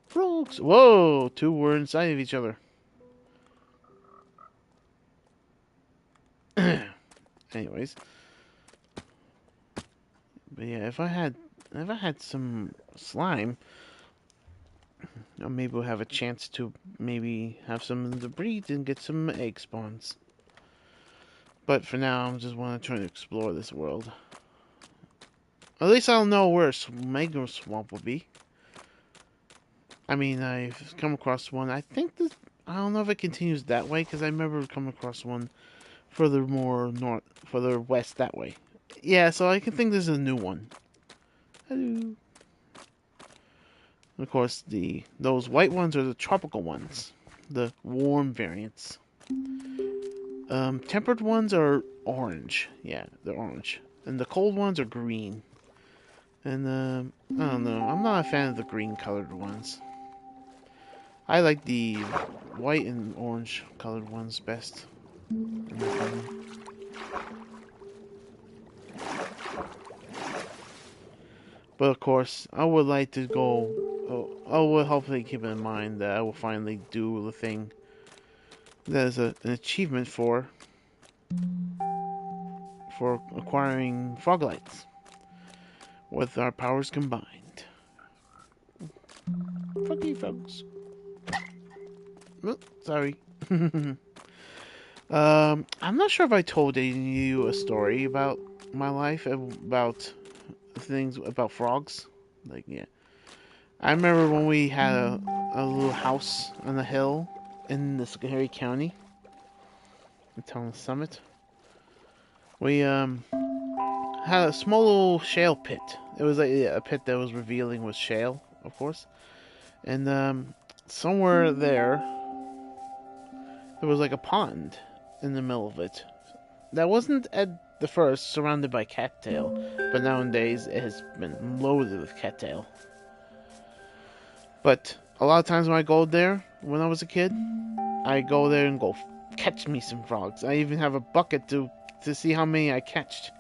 Frogs. Whoa! Two were inside of each other. Anyways. But yeah, if I had some slime, maybe we'll have a chance to maybe have some of the breed and get some egg spawns. But for now, I just want to try to explore this world. At least I'll know where mangrove swamp will be. I mean, I've come across one. I think this. I don't know if it continues that way because I remember coming across one further west that way. Yeah, so I can think this is a new one. Hello. Of course, those white ones are the tropical ones, the warm variants. Tempered ones are orange. Yeah, they're orange, and the cold ones are green. And I don't know. I'm not a fan of the green-colored ones. I like the white and orange colored ones best. But of course, I would like to go. I will hopefully keep in mind that I will finally do the thing that is an achievement for acquiring frog lights with our powers combined. Froggy frogs. Oh, sorry. I'm not sure if I told you a story about my life, about things about frogs. Like, yeah. I remember when we had a little house on the hill in the scary county, the town of Summit. We had a small little shale pit. It was like a pit that was revealing with shale, of course. And somewhere there was like a pond in the middle of it. That wasn't at the first surrounded by cattail, but nowadays it has been loaded with cattail. But a lot of times when I go there, when I was a kid, I go there and go catch me some frogs. I even have a bucket to see how many I catched.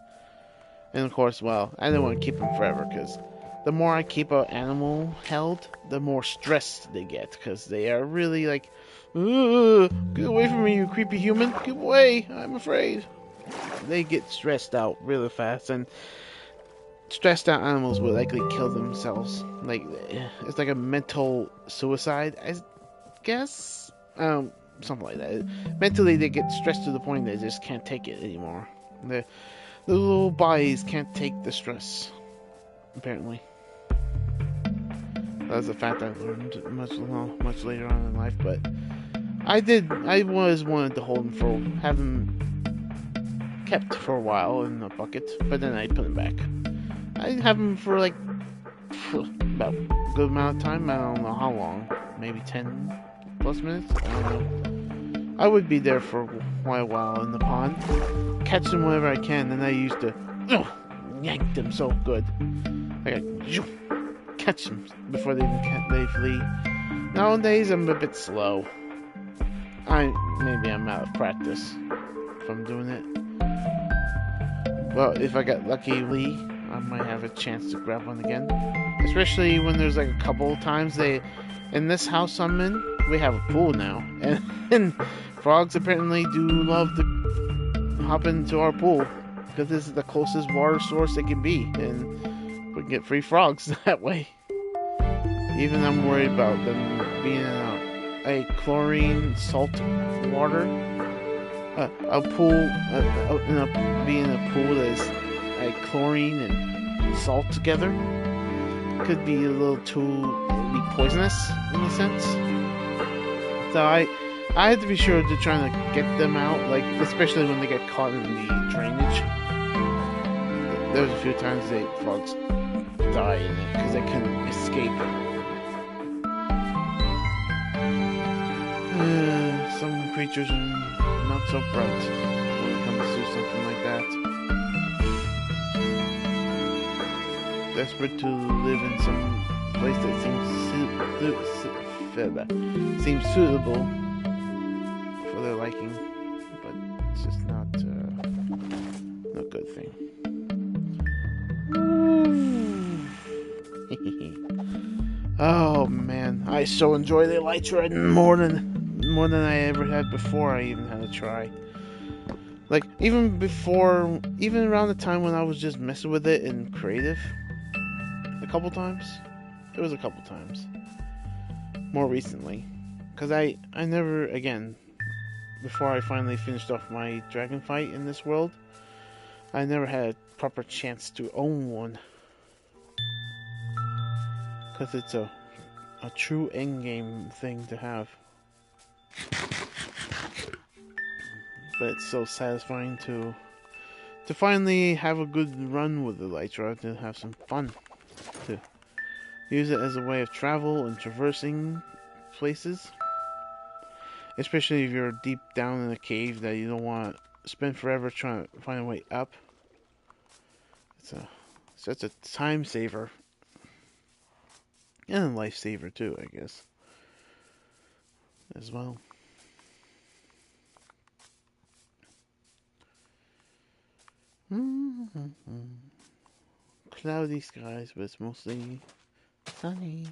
And of course, well, I didn't want to keep them forever, because the more I keep an animal held, the more stressed they get, because they are really like, get away from me, you creepy human, get away, I'm afraid. They get stressed out really fast, and stressed out animals will likely kill themselves. Like, it's like a mental suicide, I guess? Something like that. Mentally, they get stressed to the point they just can't take it anymore. The little bodies can't take the stress, apparently. That's a fact I learned much later on in life, but I always wanted to hold them have them kept for a while in a bucket, but then I put them back. I have them for like about a good amount of time. I don't know how long, maybe 10 plus minutes. I don't know. I would be there for quite a while in the pond, catch them whenever I can, and I used to yank them so good. I got catch them before they flee. Nowadays I'm a bit slow. Maybe I'm out of practice from doing it. Well, if I got lucky, I might have a chance to grab one again. Especially when there's like a couple of times in this house I'm in, we have a pool now, and frogs apparently do love to hop into our pool because this is the closest water source it can be, and we can get free frogs that way. Even I'm worried about them being in a chlorine salt water, a pool, being a pool that is like chlorine and salt together. Could be a little too be poisonous in a sense. So I had to be sure to try to get them out, like especially when they get caught in the drainage. There's a few times the frogs die in it because they couldn't escape. Some creatures are not so bright when it comes to something like that. Desperate to live in some place that seems suitable for their liking, but it's just not a good thing. Oh man, I so enjoy the elytra more than I ever had before I even had a try. Like even around the time when I was just messing with it in creative, a couple times. It was a couple times. More recently, because I never again before I finally finished off my dragon fight in this world, I never had a proper chance to own one. Because it's a true endgame thing to have. But it's so satisfying to finally have a good run with the elytra, to have some fun. To use it as a way of travel and traversing places. Especially if you're deep down in a cave that you don't want to spend forever trying to find a way up. It's such a time saver. And a lifesaver too, I guess. As well. Cloudy skies, but it's mostly sunny.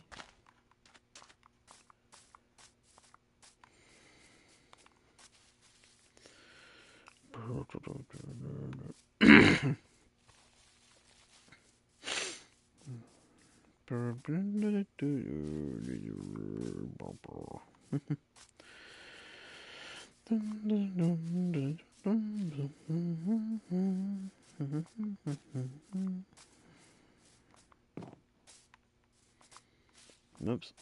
Oops.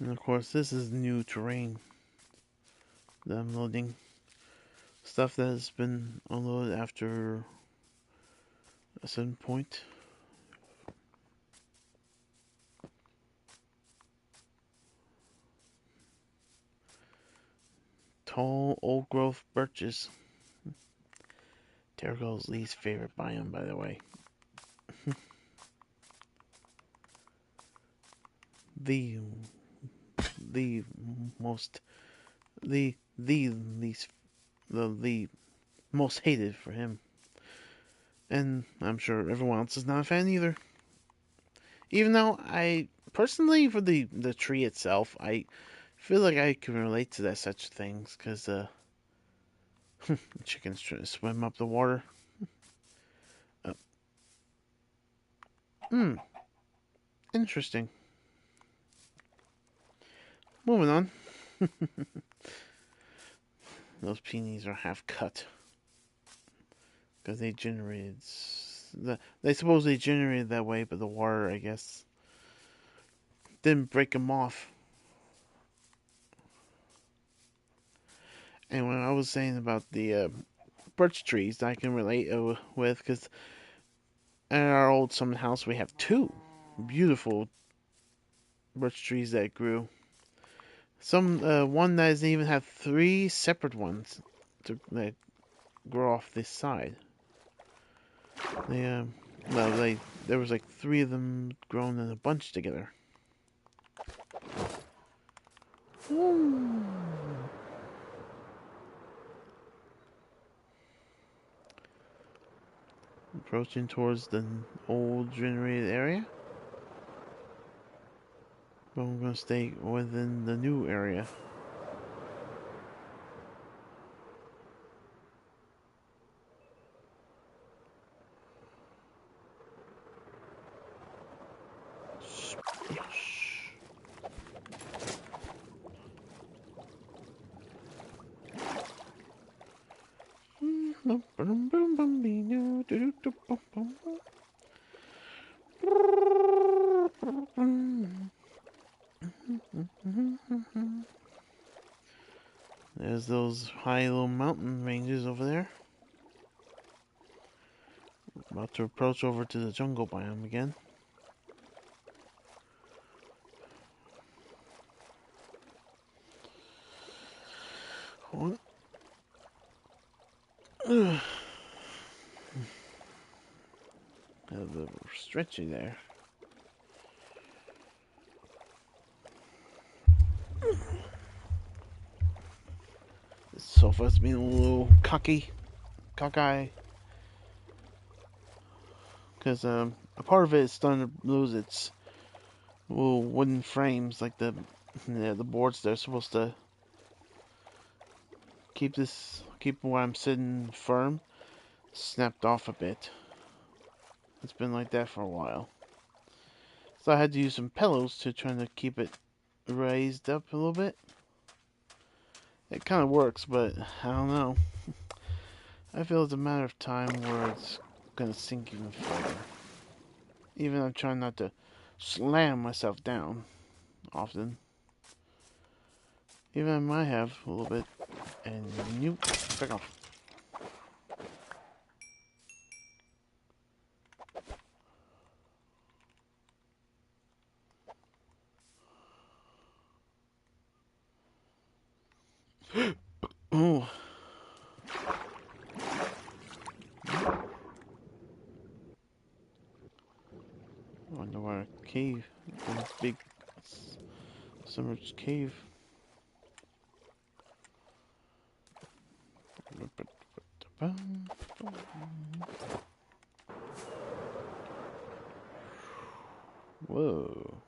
And of course, this is new terrain that I'm loading. Stuff that has been unloaded after a certain point. Tall, old-growth birches. Terrigal's least favorite biome, by the way. the most hated for him. And I'm sure everyone else is not a fan either. Even though I personally, for the tree itself, I feel like I can relate to that such things, because chickens trying to swim up the water. Interesting. Moving on. Those peonies are half cut because they generated. They suppose they generated that way, but the water, I guess, didn't break them off. And when I was saying about the birch trees, I can relate with, because at our old summon house we have two beautiful birch trees that grew. One that doesn't even have three separate ones that grow off this side. There was like three of them grown in a bunch together. Approaching towards the old generated area. But I'm going to stay within the new area. There's those high little mountain ranges over there. About to approach over to the jungle biome again. What? A little stretchy there. This sofa's been a little cockeyed. Because a part of it is starting to lose its little wooden frames, like the boards they're supposed to keep where I'm sitting firm, snapped off a bit. It's been like that for a while. So I had to use some pillows to try to keep it raised up a little bit. It kind of works, but I don't know. I feel it's a matter of time where it's gonna sink even further. Even I'm trying not to slam myself down often. Even I might have a little bit. And you back off. Oh. I wonder where a cave, a big submerged cave. Whoa.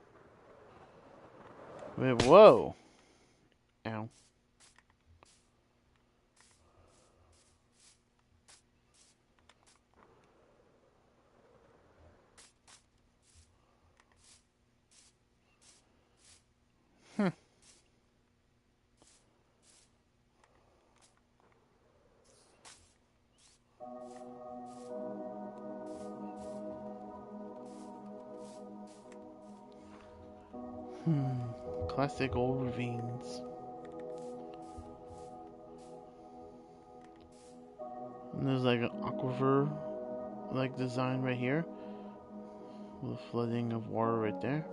Wait, whoa. Ow. Classic old ravines. And there's like an aquifer like design right here. With flooding of water right there.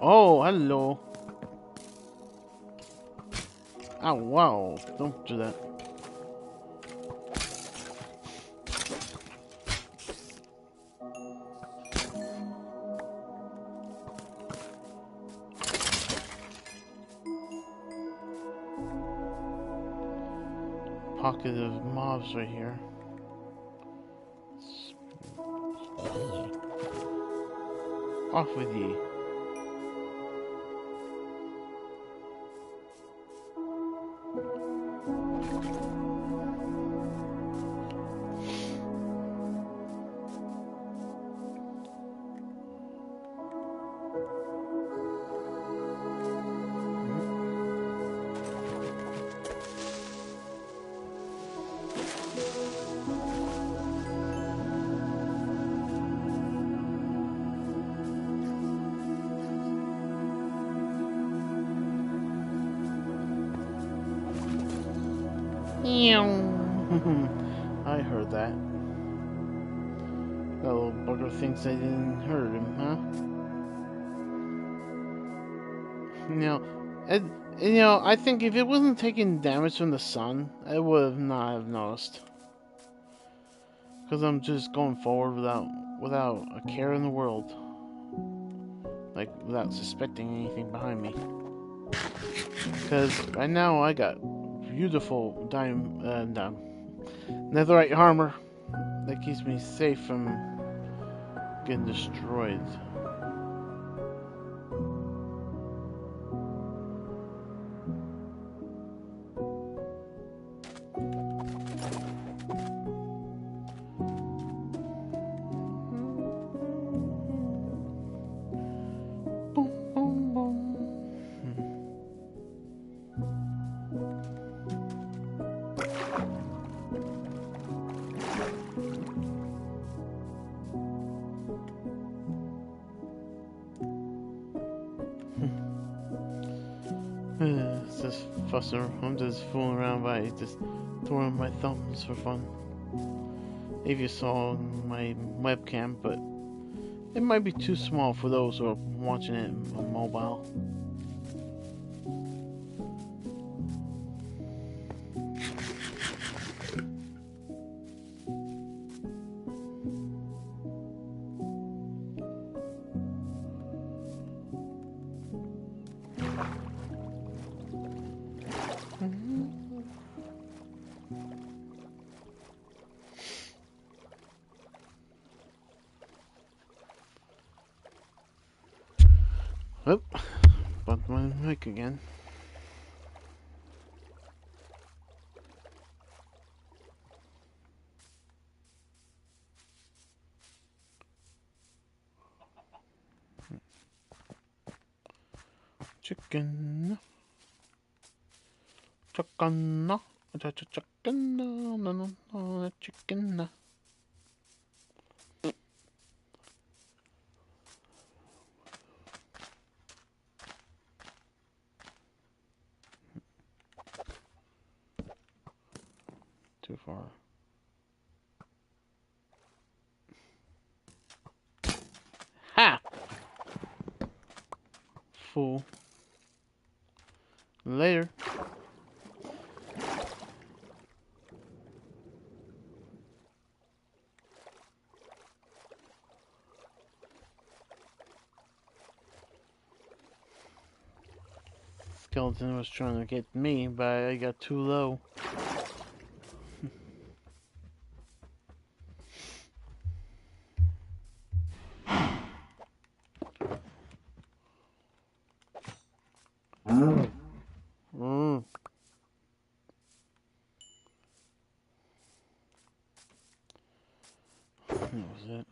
Oh, hello. Oh, wow. Don't do that. Pocket of mobs right here. Off with ye. I heard that. That little bugger thinks I didn't hurt him, huh? I think if it wasn't taking damage from the sun, I would not have noticed. Because I'm just going forward without a care in the world. Like, without suspecting anything behind me. Because right now I got beautiful netherite armor that keeps me safe from getting destroyed. fussing. I'm just fooling around by just throwing my thumbs for fun. If you saw my webcam, but it might be too small for those who are watching it on mobile. Oh, bumped my mic again. Chicken. Chicken. Chicken. No, chicken. Too far. Ha! Fool. Later. Skeleton was trying to get me, but I got too low. That was it.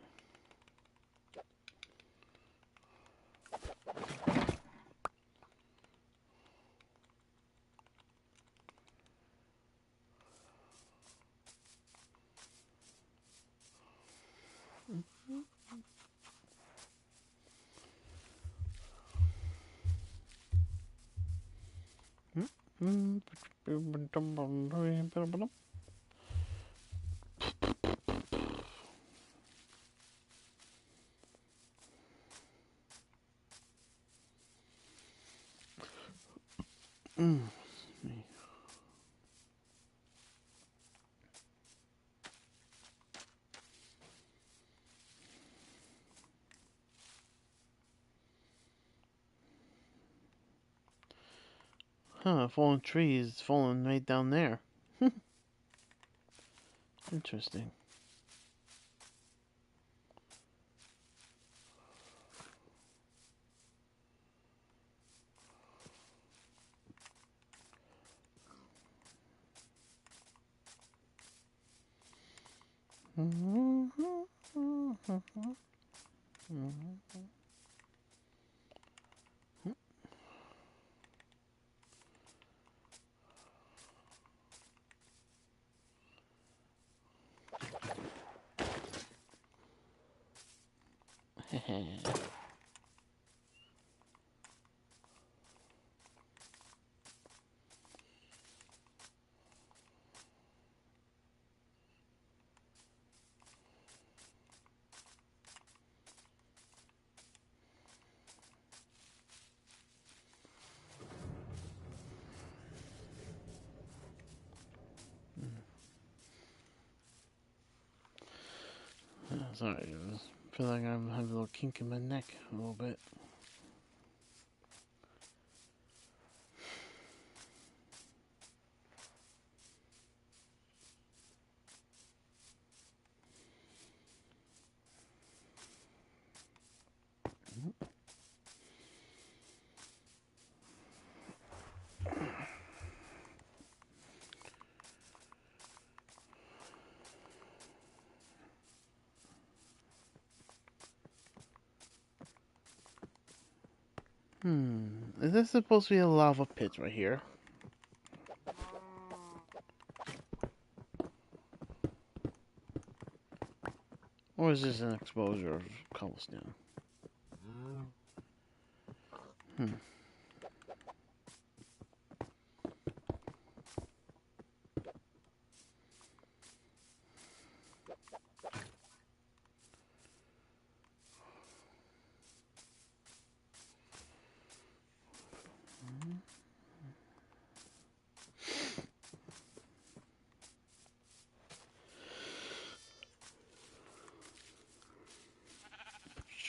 Huh, fallen tree is fallen right down there. Interesting. Sorry, I feel like I'm having a little kink in my neck a little bit. Is this supposed to be a lava pit right here? Or is this an exposure of cobblestone?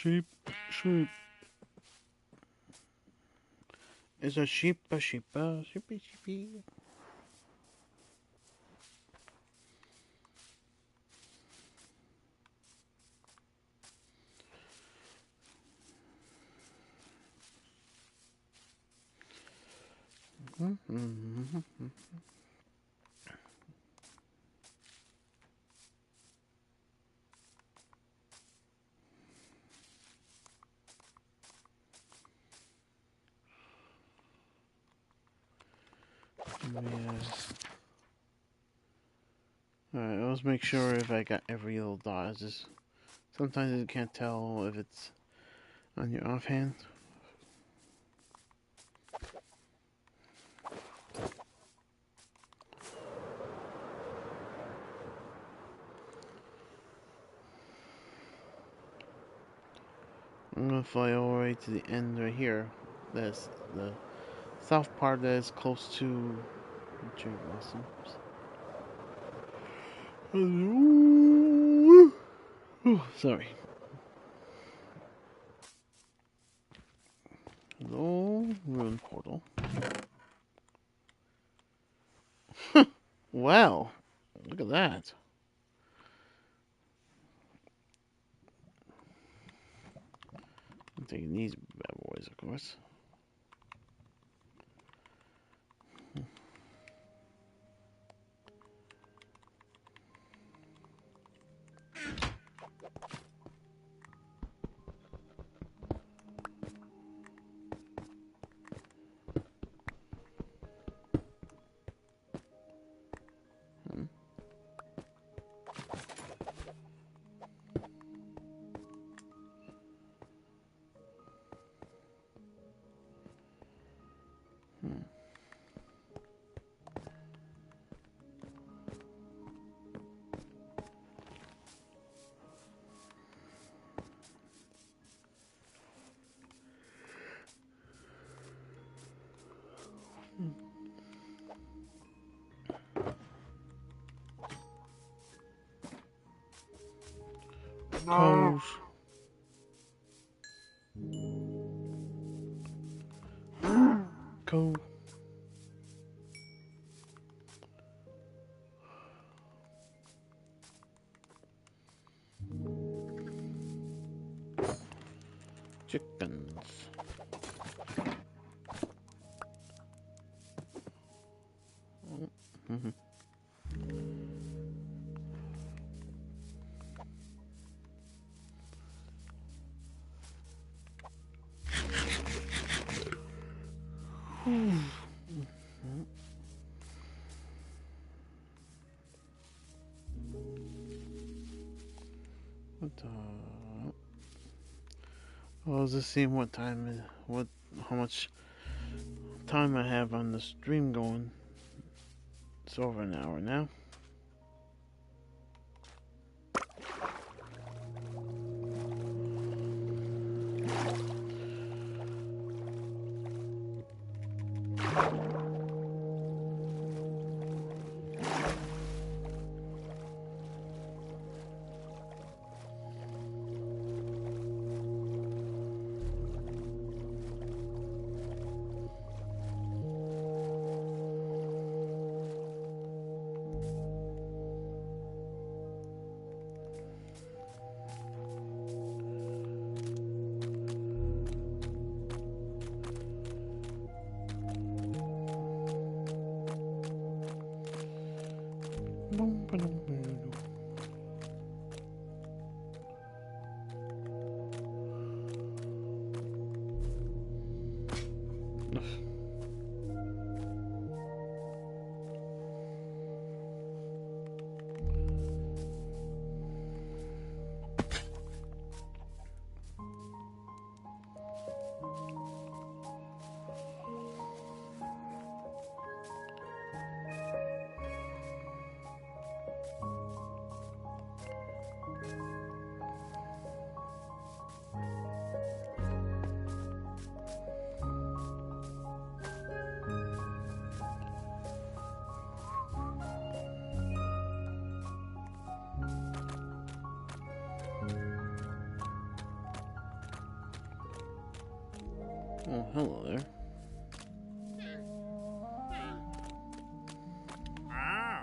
Sheep, sheep. Is a sheep, sheepy, sheepy. Alright, let's make sure if I got every little dot. It's just sometimes you can't tell if it's on your offhand. I'm gonna fly all the way to the end right here. That's the south part that is close to cherry blossoms. Hello. Oh, sorry. Hello, ruin portal. Wow, look at that. I'm taking these bad boys, of course. Cows. Cow. Chickens. What the? I was just seeing what time, how much time I have on the stream going. It's over an hour now. Oh, hello there. Ah.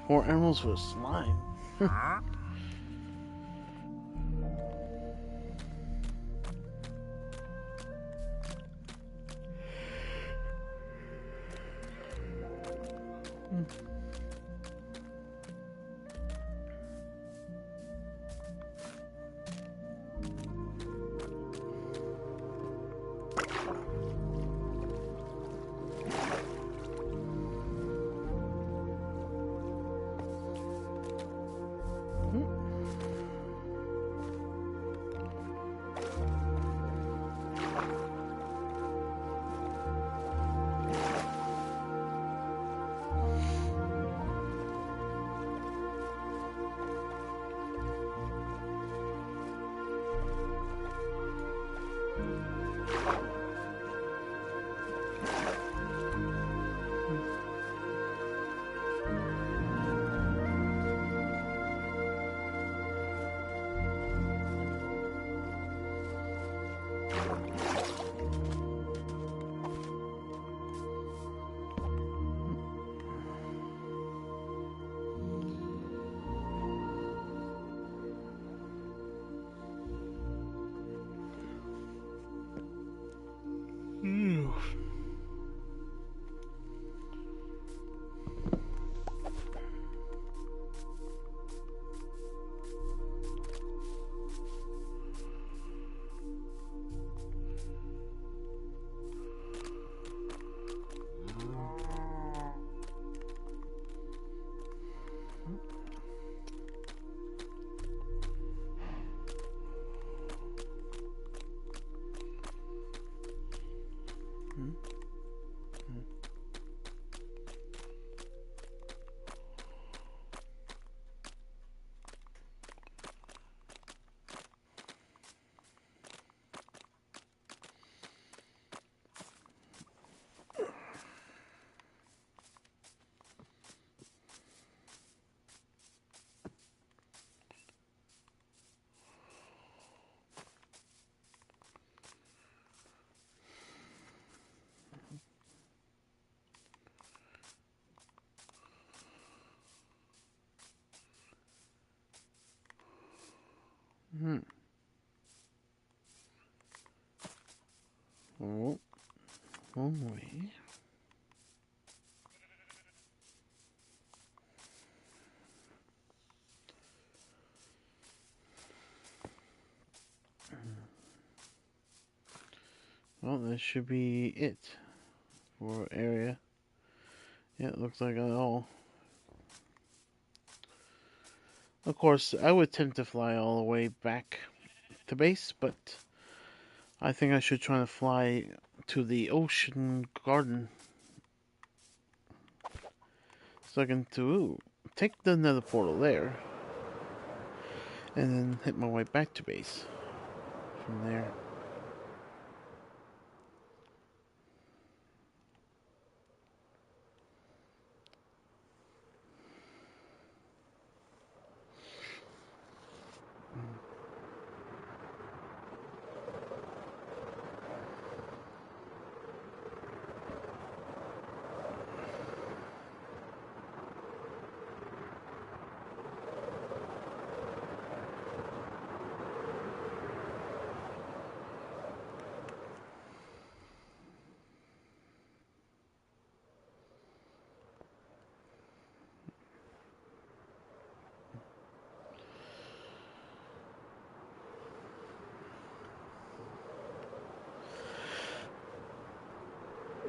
4 emeralds for slime. Oh, one way. Well, that should be it for area. Yeah, it looks like it all. Of course, I would tend to fly all the way back to base, but I think I should try to fly to the ocean garden so I can take the nether portal there and then hit my way back to base from there.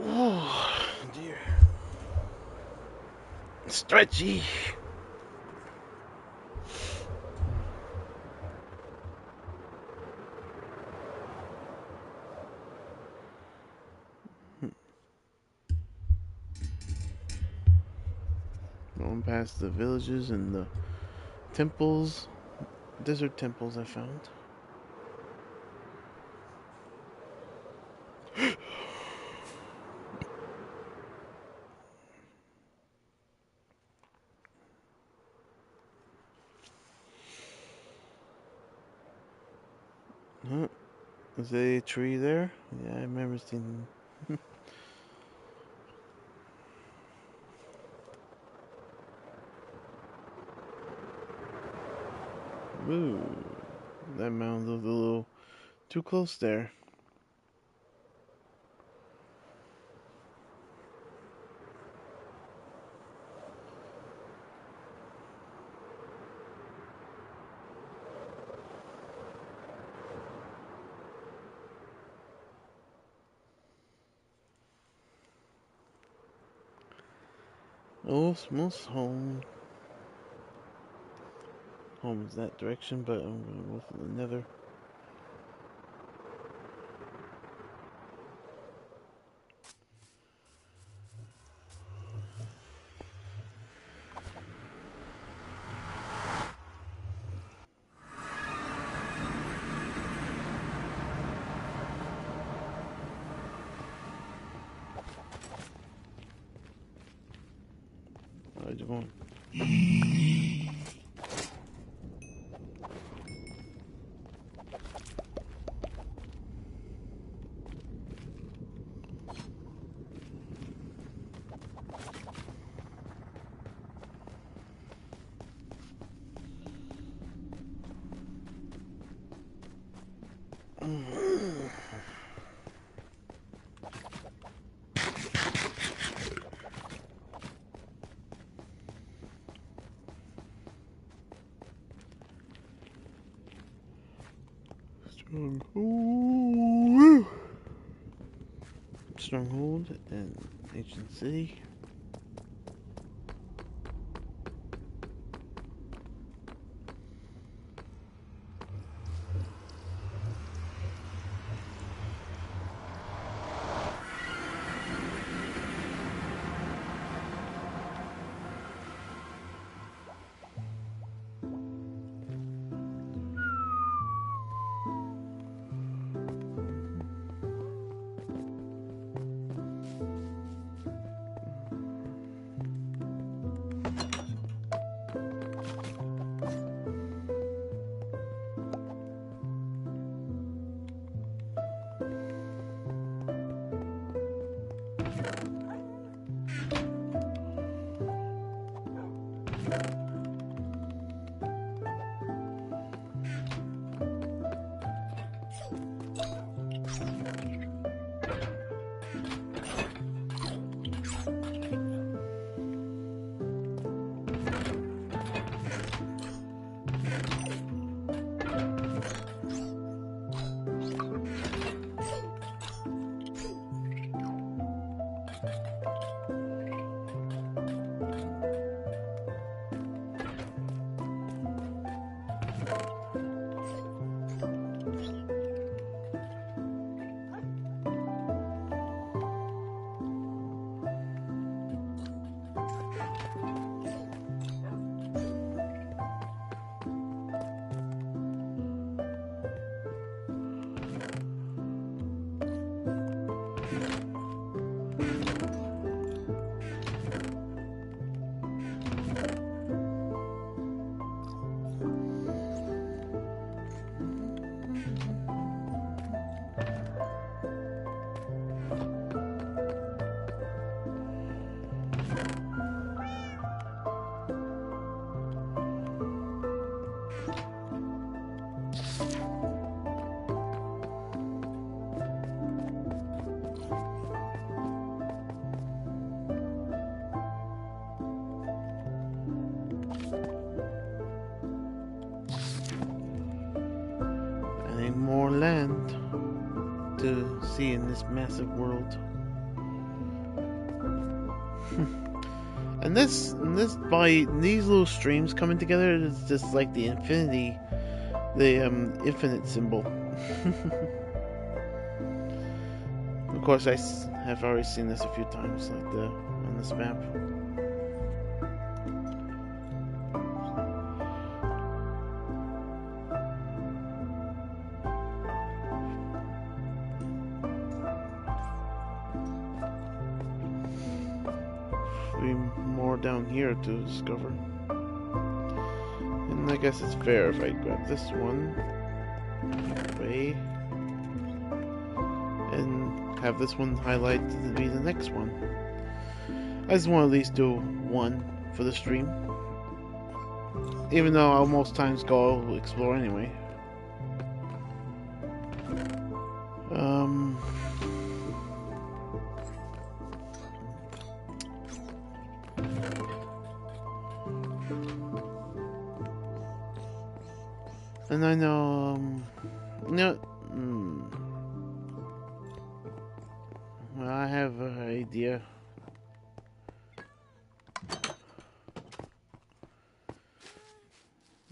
Oh dear. Stretchy. Going past the villages and the temples, desert temples I found. Huh? Is there a tree there? Yeah, I remember seeing. Ooh, that mound looked a little too close there. Almost home. Home is that direction, but I'm gonna go for the nether. Where's it going? Stronghold. Stronghold and ancient city. More land to see in this massive world. and this by these little streams coming together, it's just like the infinity, the infinite symbol. Of course, I have already seen this a few times, like on this map. More down here to discover, and I guess it's fair if I grab this one. way. And have this one highlighted to be the next one. I just want to at least do one for the stream. Even though I'll most times go explore anyway. And I know, no, well, I have an idea.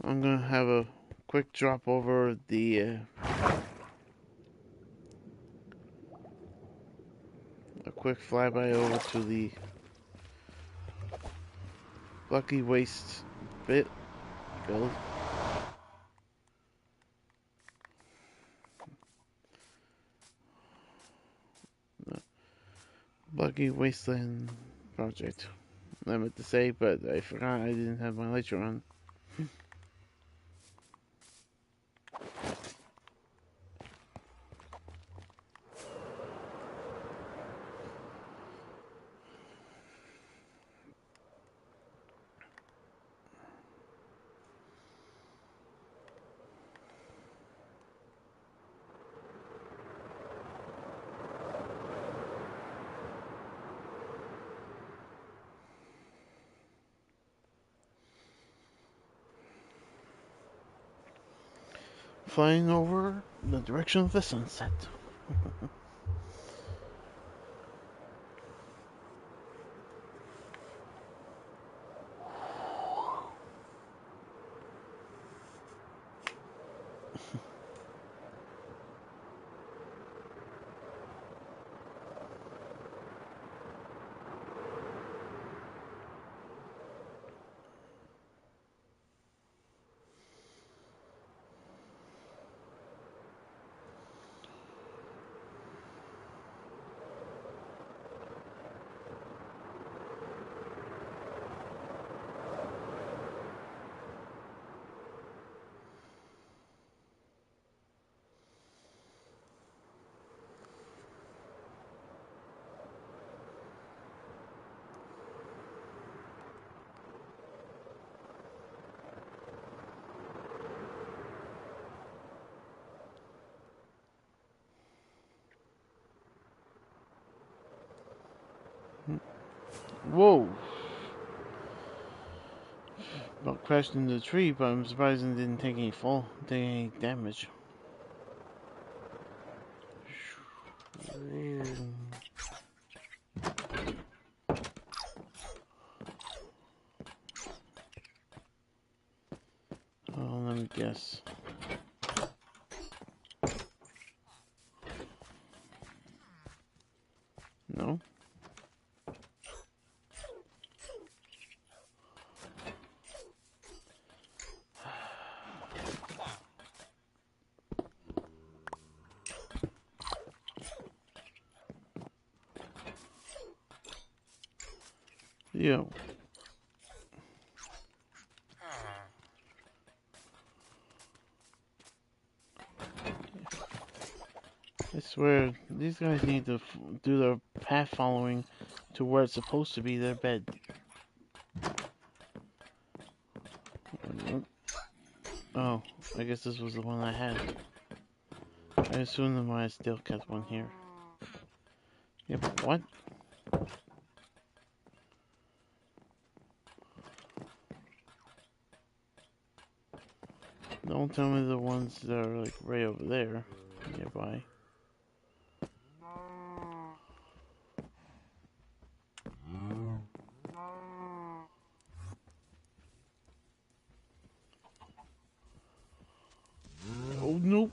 I'm gonna have a quick drop over the a quick flyby over to the Lucky Waste build. Lucky Wasteland project. I meant to say, but I forgot I didn't have my lights on. Flying over the direction of the sunset. Whoa! About crashed into the tree, but I'm surprised it didn't take any damage. Oh, let me guess. No? Yo. I swear, these guys need to do their path following to where it's supposed to be their bed. Oh, I guess this was the one I had. I assume that I still kept one here. Yeah, but what? Don't tell me the ones that are like right over there, nearby. Oh no!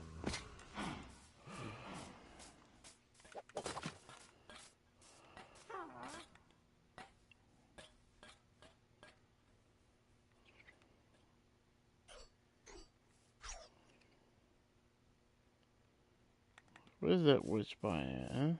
Where's that witch by at, huh?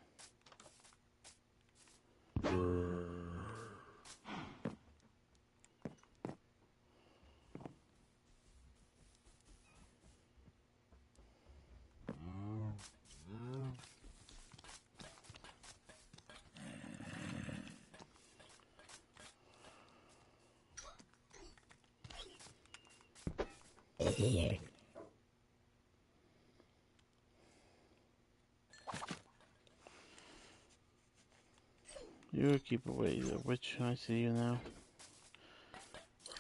You keep away, the witch. I see you now.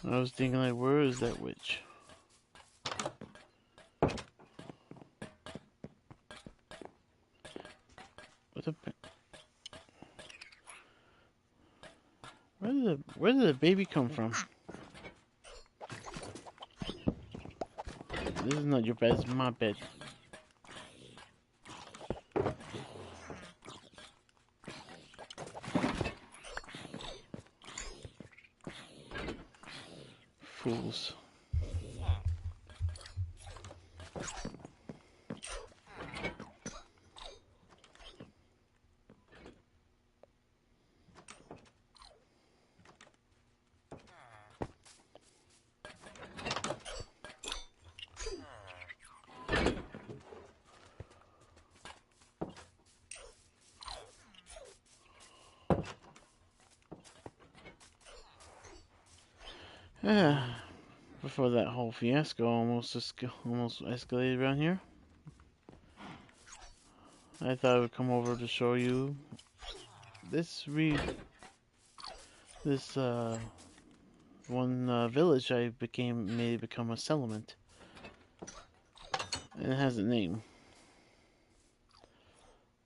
I was thinking, like, where is that witch? What the? Where did the baby come from? This is not your bed. It's my bed. Fools. Before that whole fiasco almost escalated around here, I thought I would come over to show you this one village I made it become a settlement, and it has a name.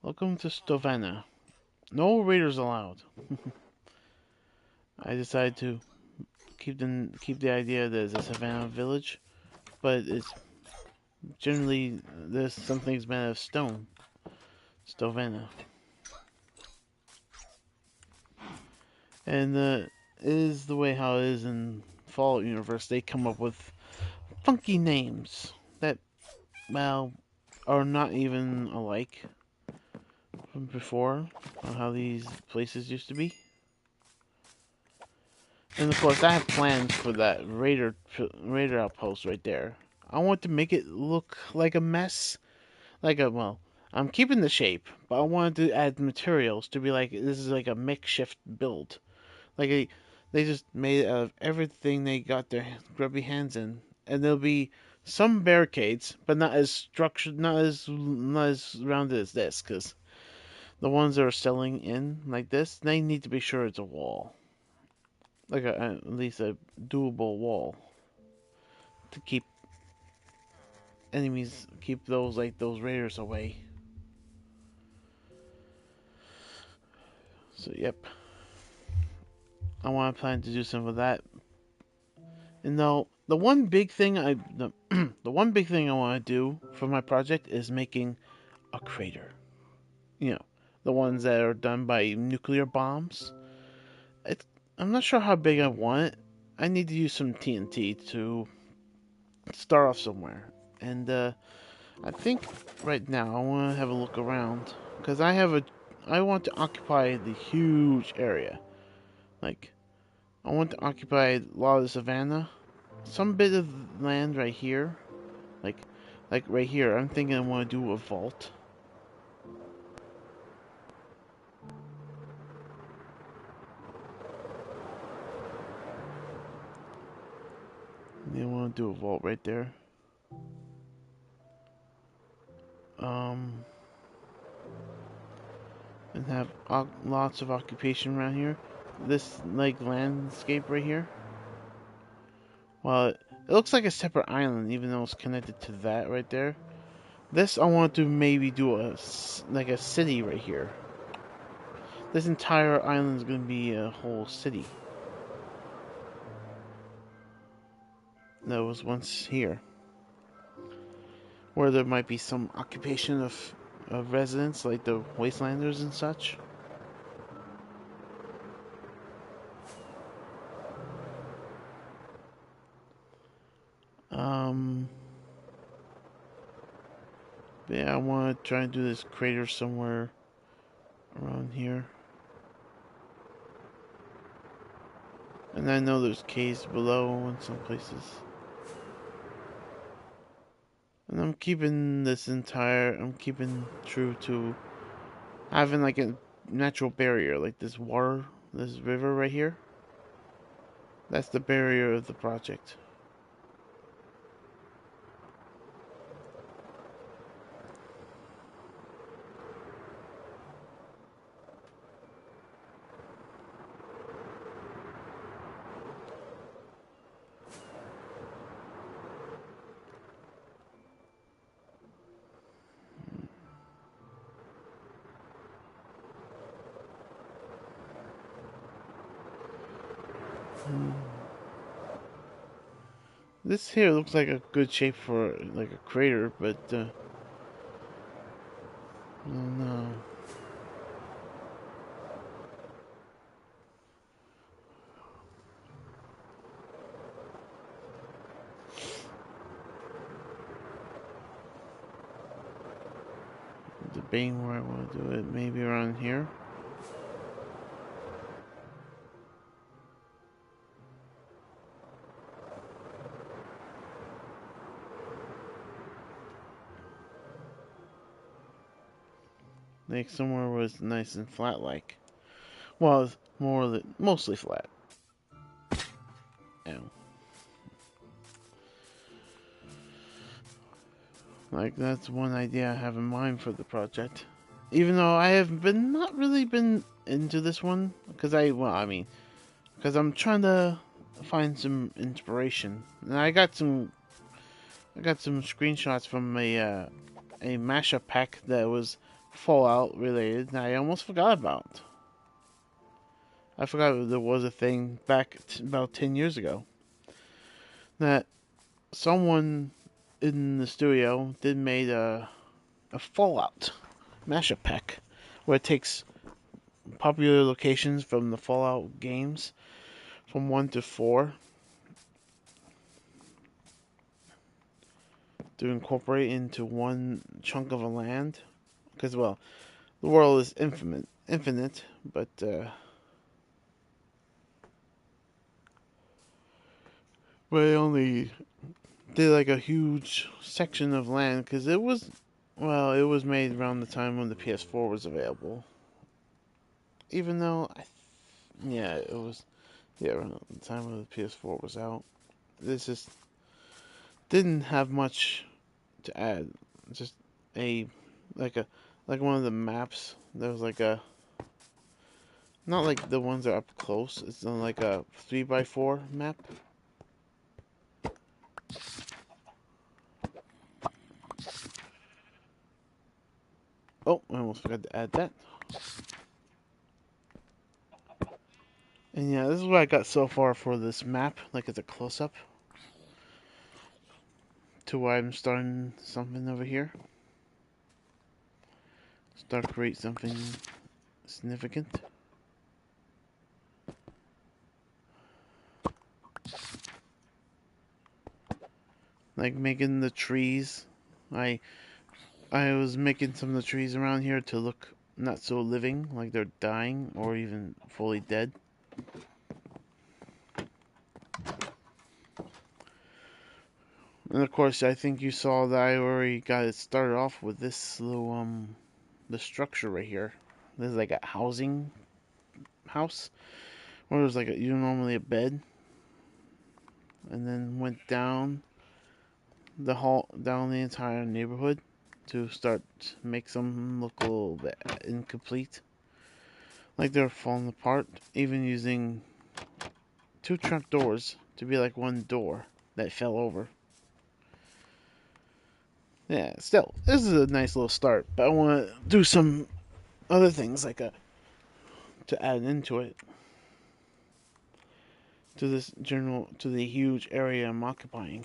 Welcome to Stovana. No raiders allowed. I decided to keep the idea that it's a savannah village, but it's generally there's some things made out of stone. Stovana. And it is the way how it is in Fallout universe. They come up with funky names that, well, are not even alike from before, on how these places used to be. And of course, I have plans for that raider outpost right there. I want to make it look like a mess, well, I'm keeping the shape, but I wanted to add materials to be like this is like a makeshift build. Like they just made it out of everything they got their grubby hands in, and there'll be some barricades, but not as structured, not as rounded as this, because the ones that are selling in like this, they need to be sure it's a wall, like at least a doable wall to keep enemies, keep those raiders away. So yep, I want to plan to do some of that. And now the one big thing the one big thing I want to do for my project is making a crater. You know, the ones that are done by nuclear bombs. I'm not sure how big I want it. I need to use some TNT to start off somewhere. And I think right now I want to have a look around because I want to occupy the huge area. Like I want to occupy a lot of the savannah, some bit of land right here, like right here. I'm thinking I want to do a vault. I want to do a vault right there. And have lots of occupation around here. This like landscape right here. Well, it looks like a separate island, even though it's connected to that right there. This I want to maybe do a city right here. This entire island is going to be a whole city that was once here, where there might be some occupation of residents, like the wastelanders and such. Yeah, I want to try and do this crater somewhere around here. And I know there's caves below in some places. And I'm keeping true to having like a natural barrier, like this river right here. That's the barrier of the project. This here looks like a good shape for like a crater, but I don't know. Debating where I want to do it. Maybe around here. Like somewhere where it's nice and flat like. Well, it's mostly flat. Ow. Like that's one idea I have in mind for the project. Even though I have not really been into this one because because I'm trying to find some inspiration. And I got some screenshots from a mashup pack that was Fallout related that I almost forgot about. I forgot there was a thing back about 10 years ago that someone in the studio did made a Fallout mashup pack where it takes popular locations from the Fallout games from 1 to 4 to incorporate into one chunk of a land. Because, well, the world is infinite, but they only did like a huge section of land because it was made around the time when the PS4 was available. Even though, yeah, it was, yeah, around the time when the PS4 was out. This just didn't have much to add. Just a, like a, like one of the maps. There was like a, not like the ones that are up close. It's on like a 3x4 map. Oh, I almost forgot to add that. And yeah, this is what I got so far for this map. Like it's a close-up to why I'm starting something over here. Start create something significant. Like making the trees. I I was making some of the trees around here to look not so living, like they're dying or even fully dead. And of course, I think you saw that I already got it started off with this little the structure right here. This is like a housing house where there's like normally a bed, and then went down the hall, down the entire neighborhood to start make some look a little bit incomplete, like they're falling apart. Even using two trap doors to be like one door that fell over. Yeah, still, this is a nice little start, but I want to do some other things like to add into it to this to the huge area I'm occupying.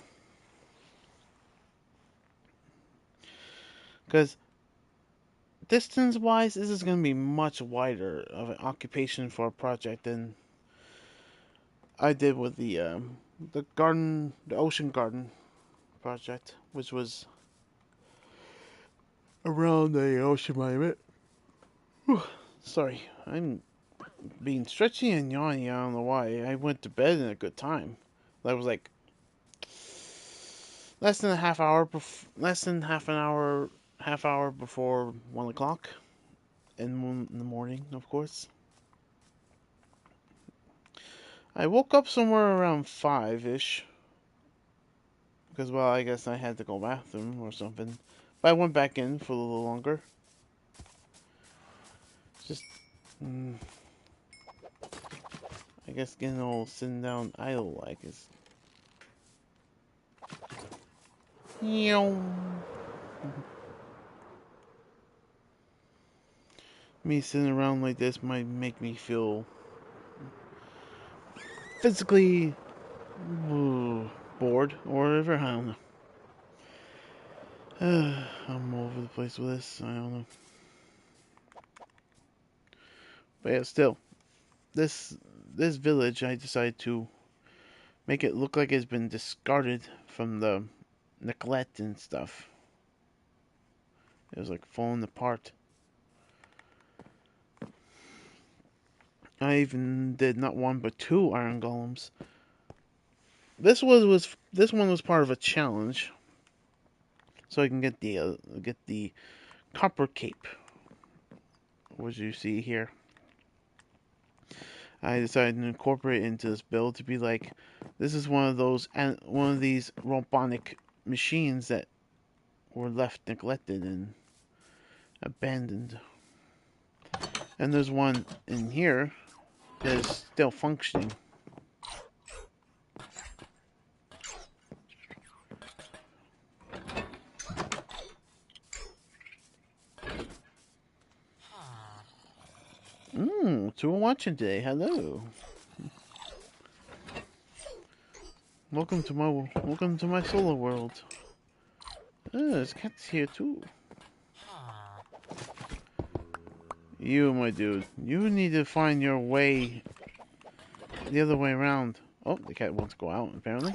Because distance wise, this is going to be much wider of an occupation for a project than I did with the ocean garden project, which was around the ocean monument. Sorry, I'm being stretchy and yawny. I don't know why. I went to bed in a good time. That was like less than half hour before 1 o'clock in the morning, of course. I woke up somewhere around 5-ish because, well, I guess I had to go bathroom or something. But I went back in for a little longer. Just, I guess getting all sitting down idle like is. Me sitting around like this might make me feel physically bored or whatever. I don't know. I'm all over the place with this. I don't know. But yeah, still, this village, I decided to make it look like it's been discarded from the neglect and stuff. It was like falling apart. I even did not one but two iron golems. This one was part of a challenge, so I can get the copper cape, which you see here. I decided to incorporate it into this build to be like, this is one of these robotic machines that were left neglected and abandoned. And there's one in here that is still functioning. Two are watching today. Hello. Welcome to my solar world. There's cats here too. You, my dude, you need to find your way the other way around. Oh, the cat wants to go out, apparently.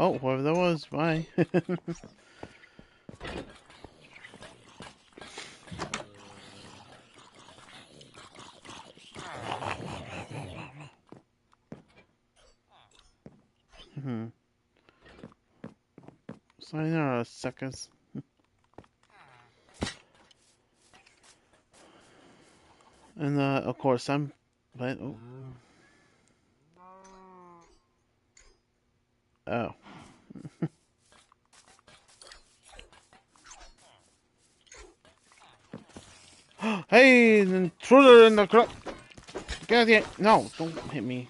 Oh, whoever that was, bye. Sayonara, suckers. And, of course, but, oh. Oh. Hey, an intruder in the crop. Get out here. No, don't hit me.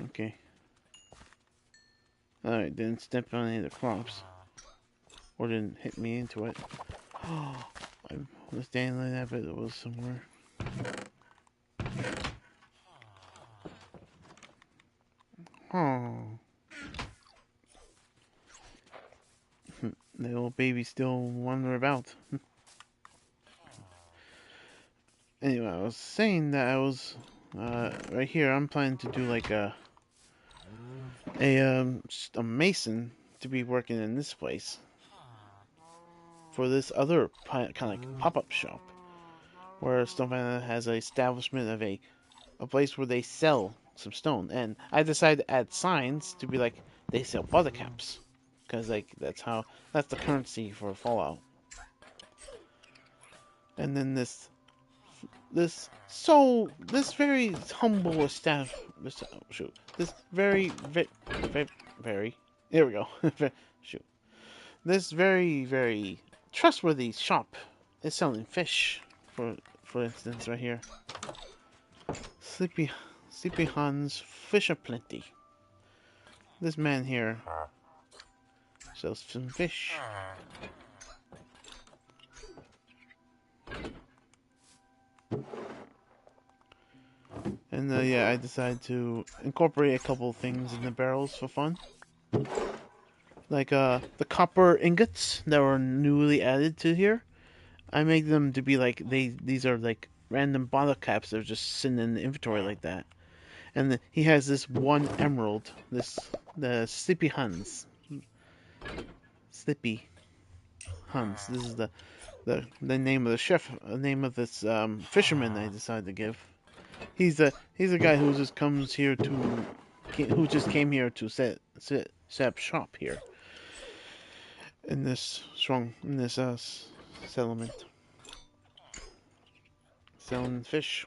Okay. Alright, didn't step on any of the crops. Or didn't hit me into it. I was standing like that, but it was somewhere. Oh. The little baby still wandering about. Anyway, I was saying that I was right here. I'm planning to do like a mason to be working in this place for this other kind of like pop-up shop where Stonefan has an establishment of a place where they sell some stone, and I decided to add signs to be like they sell bottle caps because like that's the currency for Fallout. And then this very humble establishment. Shoot, this very here we go. Shoot, this very trustworthy shop is selling fish. For instance, right here, Sleepy Hans Fish Aplenty. This man here sells some fish. And yeah, I decided to incorporate a couple things in the barrels for fun. Like the copper ingots that were newly added to here. I make them to be like these are like random bottle caps that are just sitting in the inventory like that. And he has this one emerald, the Sleepy Hans. Sleepy Hans. This is the name of the chef, name of this fisherman I decided to give. He's a guy who just comes here who just came here to set up shop here in this settlement, selling fish.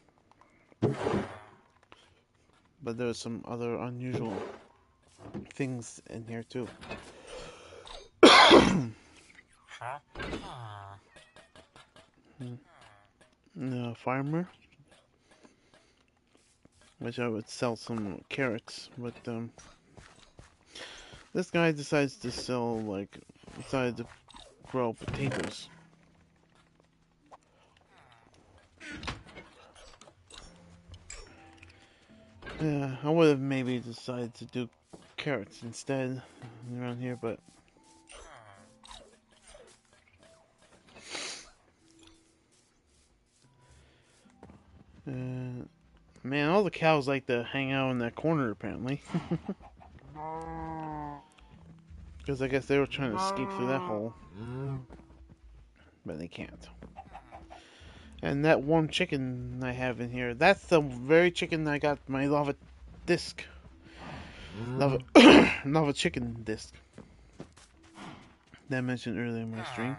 But there's some other unusual things in here too. Farmer, which I would sell some carrots, but this guy decides to decided to grow potatoes. Yeah, I would have maybe decided to do carrots instead around here, but man, all the cows like to hang out in that corner apparently. Because I guess they were trying to escape through that hole, but they can't. And that one chicken I have in here, that's the very chicken I got my lava disc. Lava chicken disc that I mentioned earlier in my stream.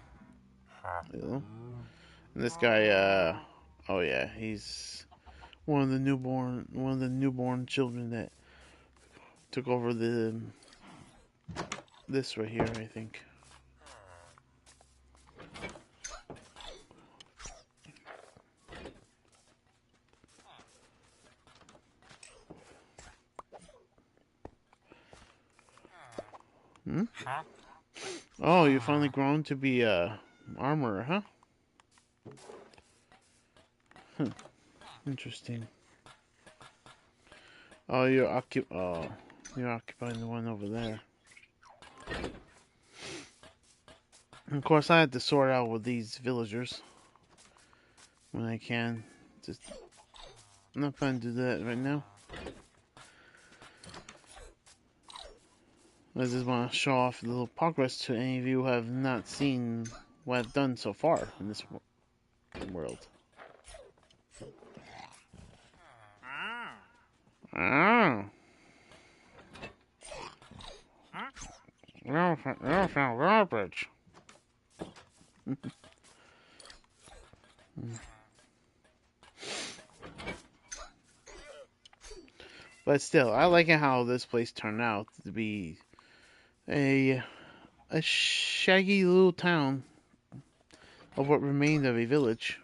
You know? And this guy, oh yeah, he's one of the newborn children that took over this right here, I think. Hmm? Oh, you're finally grown to be a armorer, huh? Interesting. Oh, you're occupying the one over there. And of course, I had to sort out with these villagers when I can. I'm not planning to do that right now. I just want to show off a little progress to any of you who have not seen what I've done so far in this world. Ah. Elephant garbage. But still, I like how this place turned out to be a shaggy little town of what remained of a village,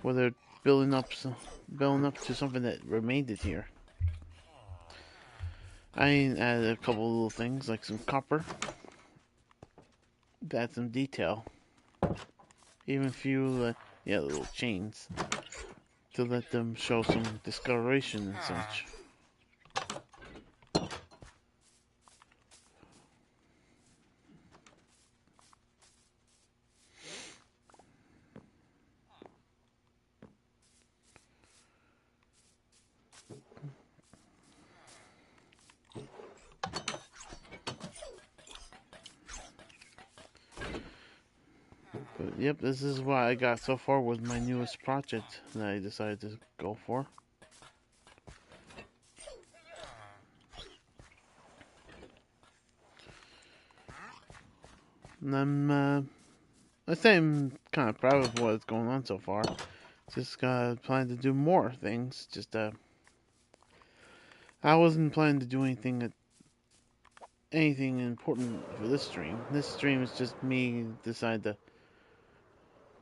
where they're building up to something that remained it here. I added a couple of little things like some copper, to add some detail, even a few little chains to let them show some discoloration and such. But yep, this is what I got so far with my newest project that I decided to go for. And I say I'm kind of proud of what's going on so far. Just planning to do more things. Just I wasn't planning to do anything important for this stream. This stream is just me decide to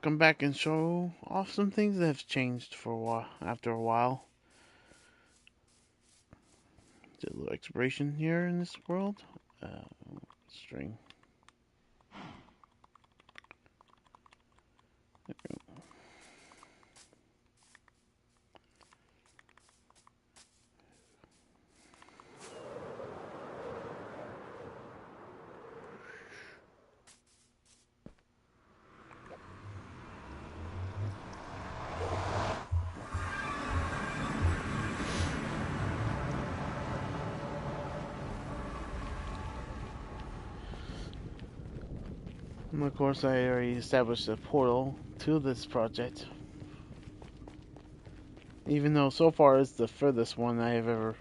come back and show off some things that have changed for a while. After a while, did a little exploration here in this world. String. And of course, I already established a portal to this project. Even though so far it's the furthest one I have ever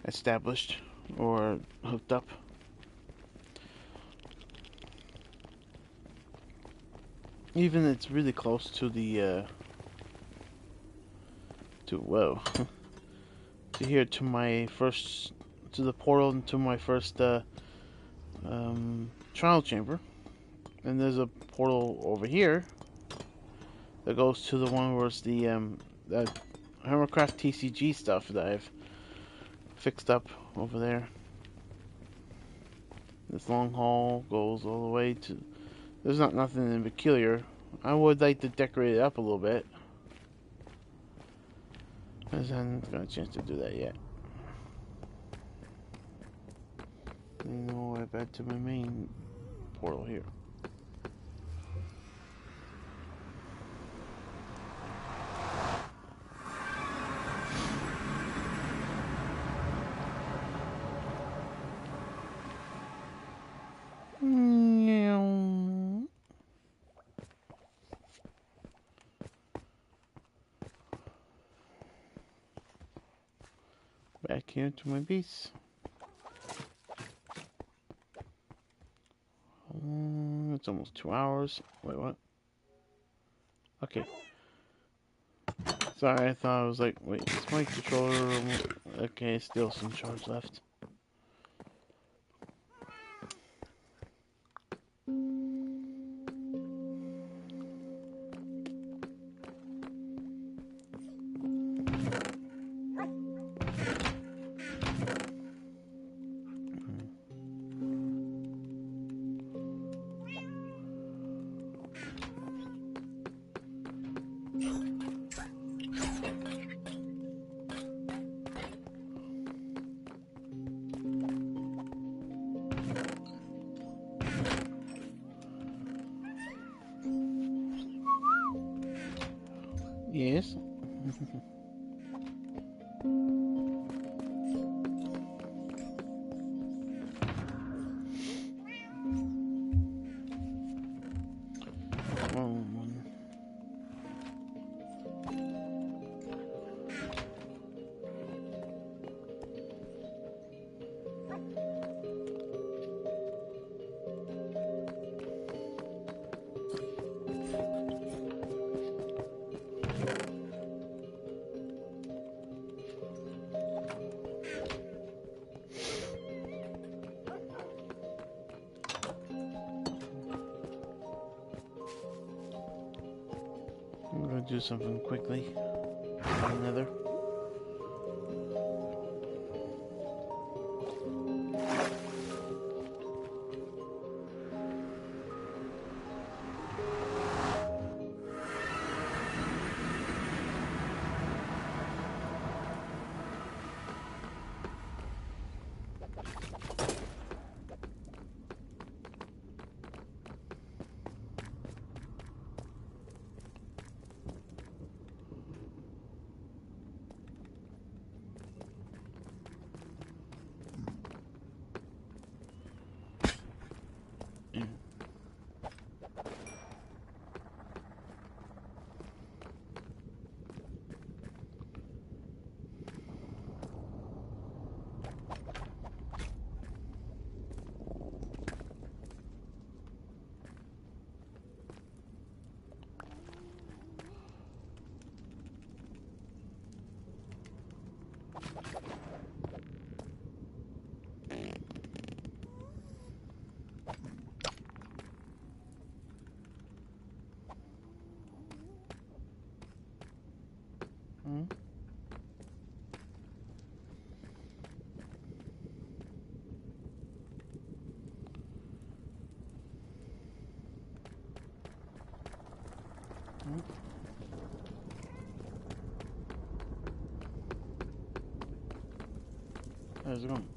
established or hooked up. Even it's really close to the to here to my first, to the portal into my first trial chamber. And there's a portal over here that goes to the one where it's the that Minecraft TCG stuff that I've fixed up over there. This long hall goes all the way to. There's nothing in peculiar. I would like to decorate it up a little bit. I haven't got a chance to do that yet. You know, I back to my main portal here. Back here to my base. It's almost 2 hours. Wait, what? Okay. Sorry, I thought I was like, wait, is my controller? Okay, still some charge left. Yes. I'm gonna do something quickly. Another. How's it going?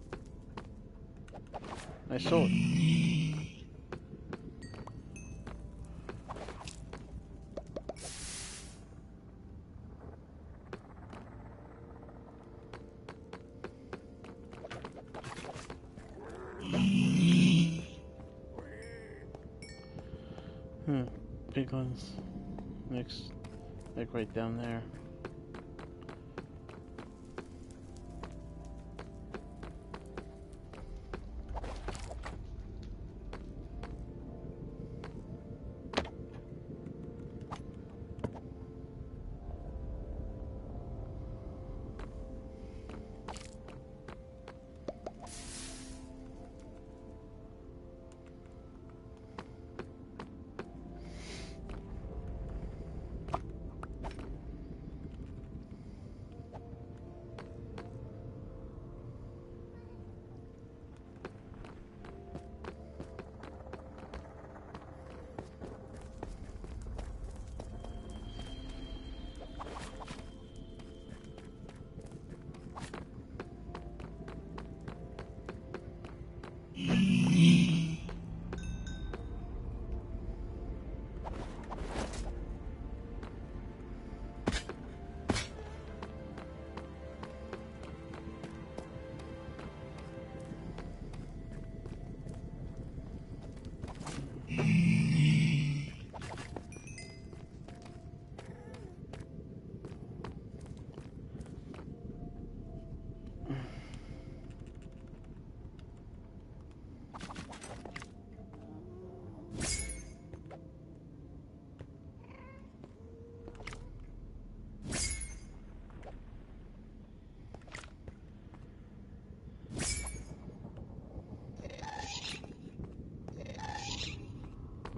Nice sword. Piglins. Next, like right down there.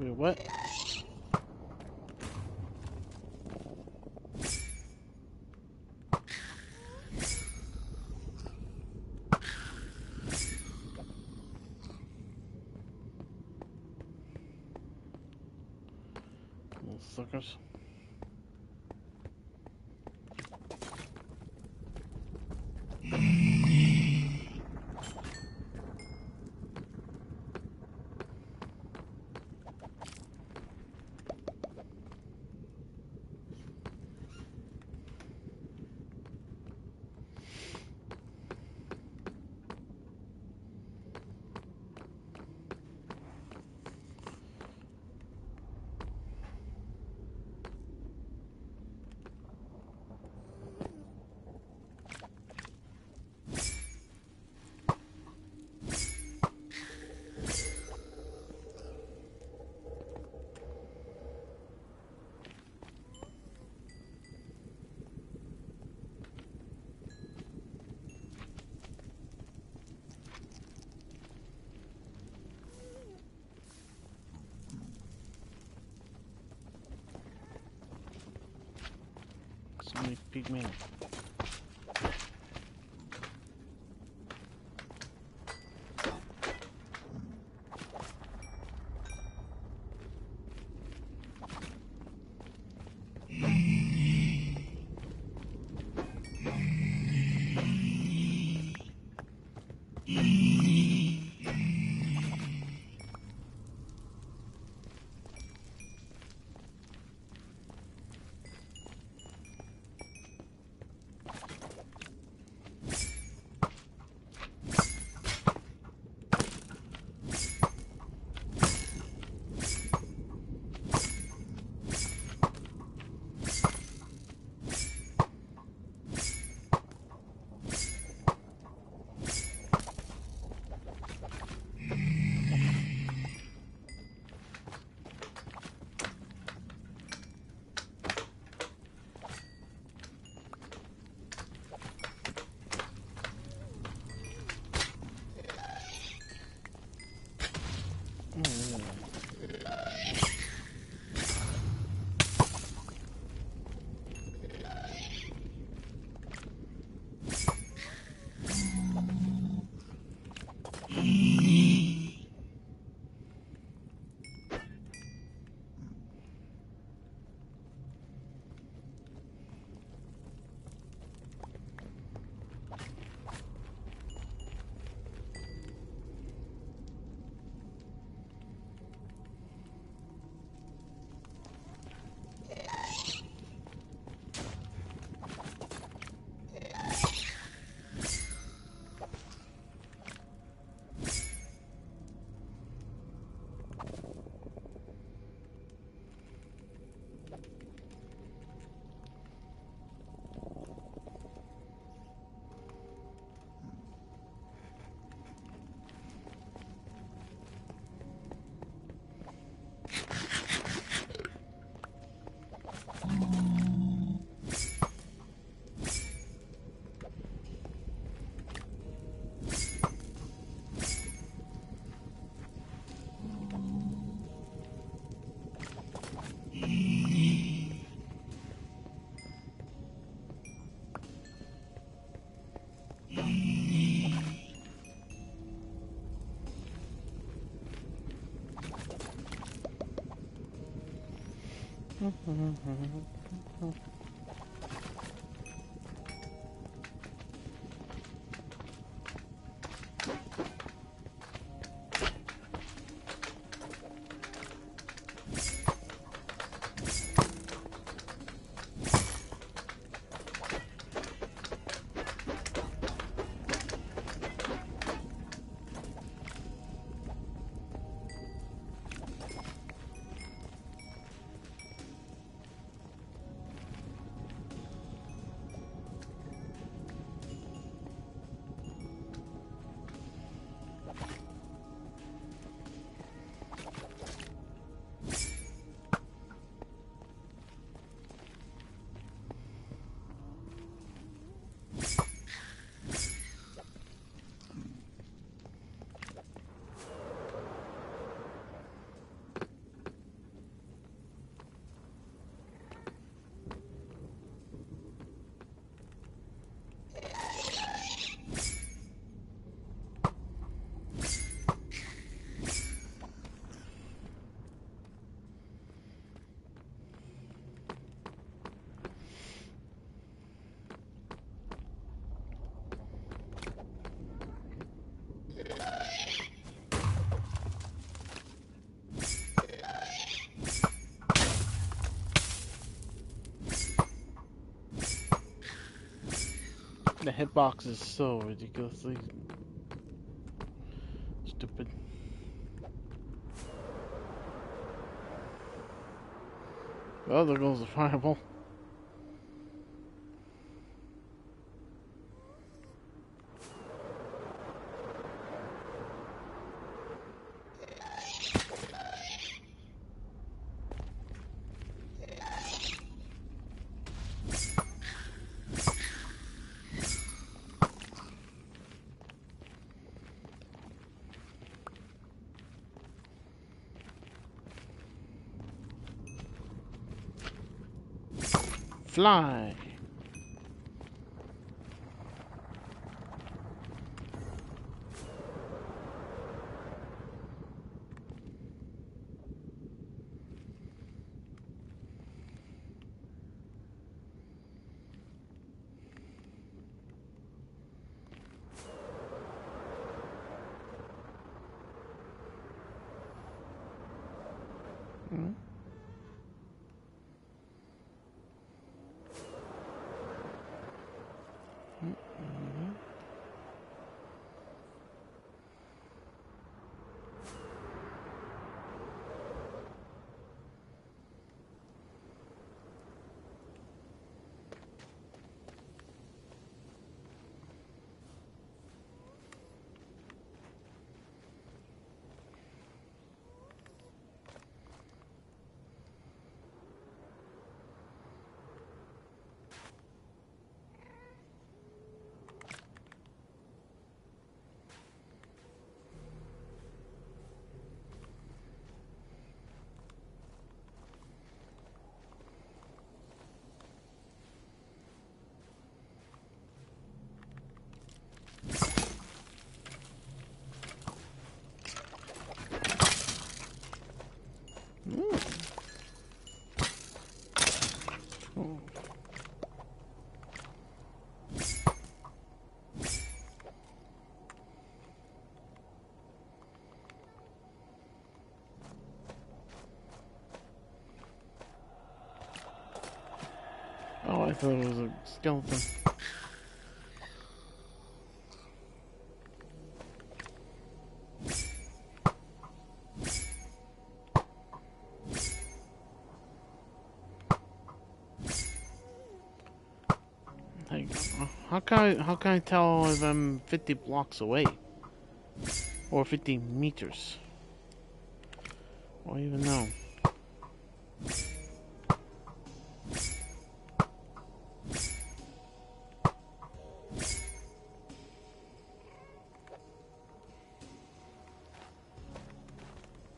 Wait, what? Little suckers. So many pigmen. The hitbox is so ridiculously stupid. Oh, there goes the fireball. Fly. Mm. Mm-hmm. Oh. Oh, I thought it was a skeleton. Like, how can I tell if I'm 50 blocks away? Or 50 meters? Or even know?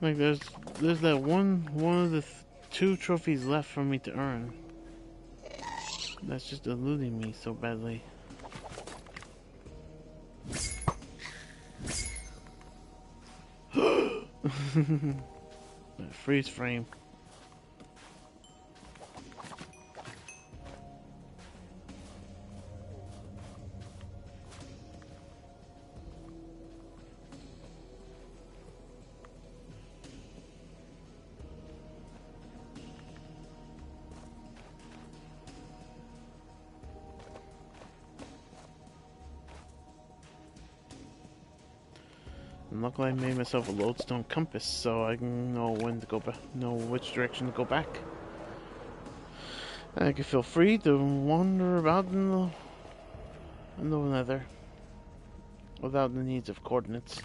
Like there's that one of the two trophies left for me to earn. That's just eluding me so badly. Freeze frame. And luckily I made myself a lodestone compass so I can know when to go back, know which direction to go back. And I can feel free to wander about in the nether without the needs of coordinates.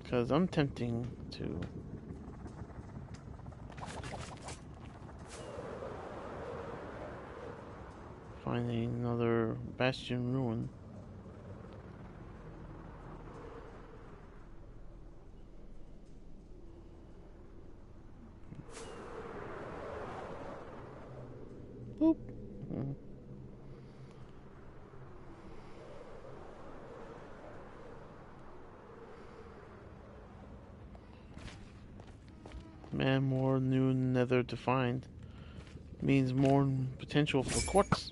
Because I'm tempting to find another bastion ruin. Boop. Man, more new nether to find means more potential for quartz.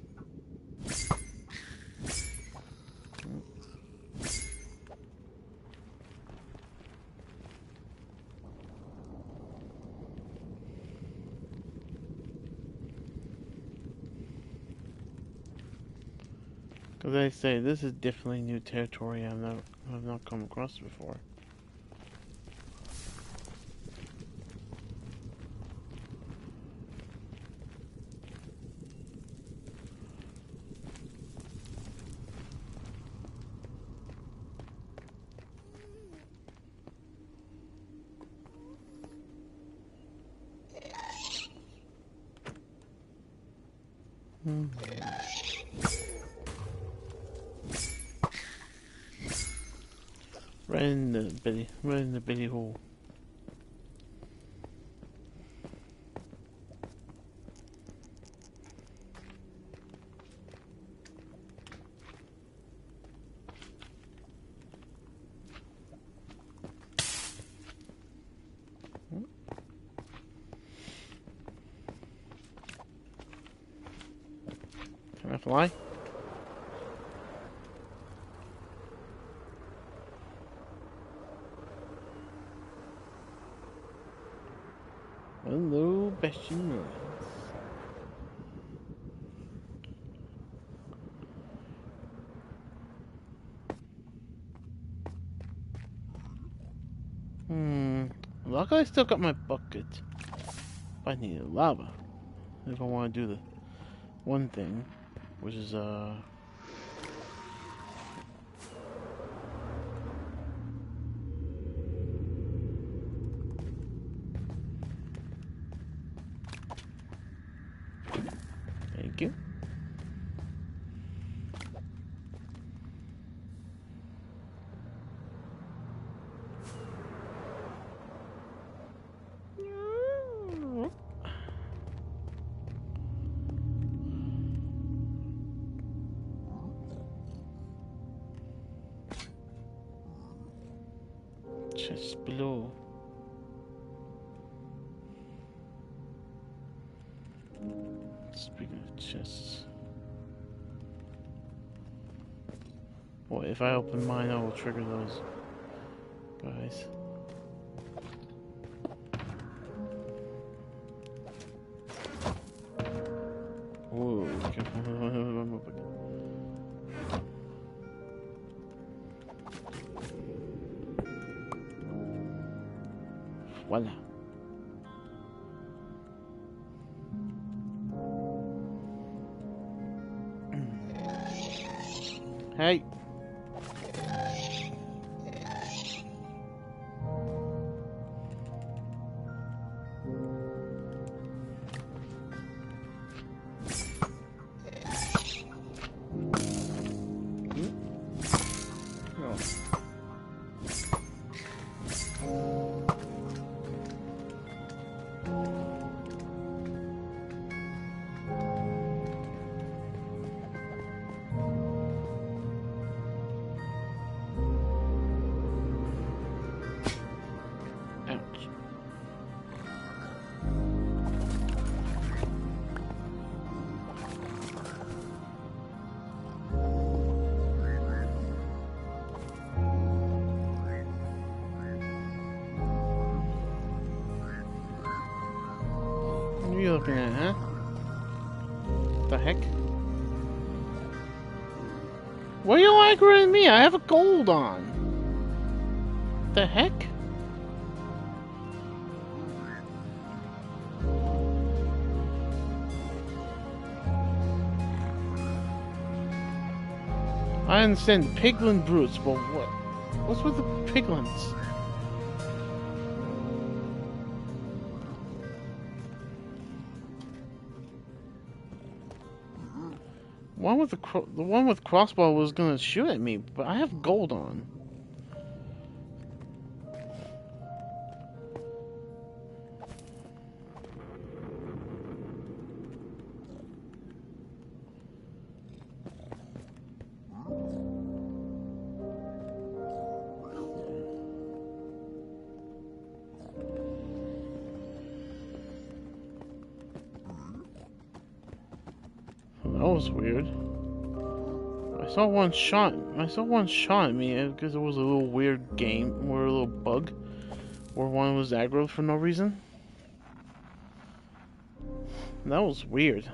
As I say, this is definitely new territory I've not come across before. Right in the belly hole. Can I fly? Hello, Bastion. Luckily I still got my bucket. But I need lava if I want to do the one thing, which is thank you. Chest below. Speaking of chests. Well, if I open mine, I will trigger those guys. Whoa, voila. Hey. What are you looking at, huh? The heck? What are you angry at me? I have a gold on. The heck? I understand piglin brutes, but what? What's with the piglins? The one with crossbow was gonna shoot at me, but I have gold on. That was weird. I saw one shot at me because it was a little weird game or a little bug where one was aggro for no reason. That was weird.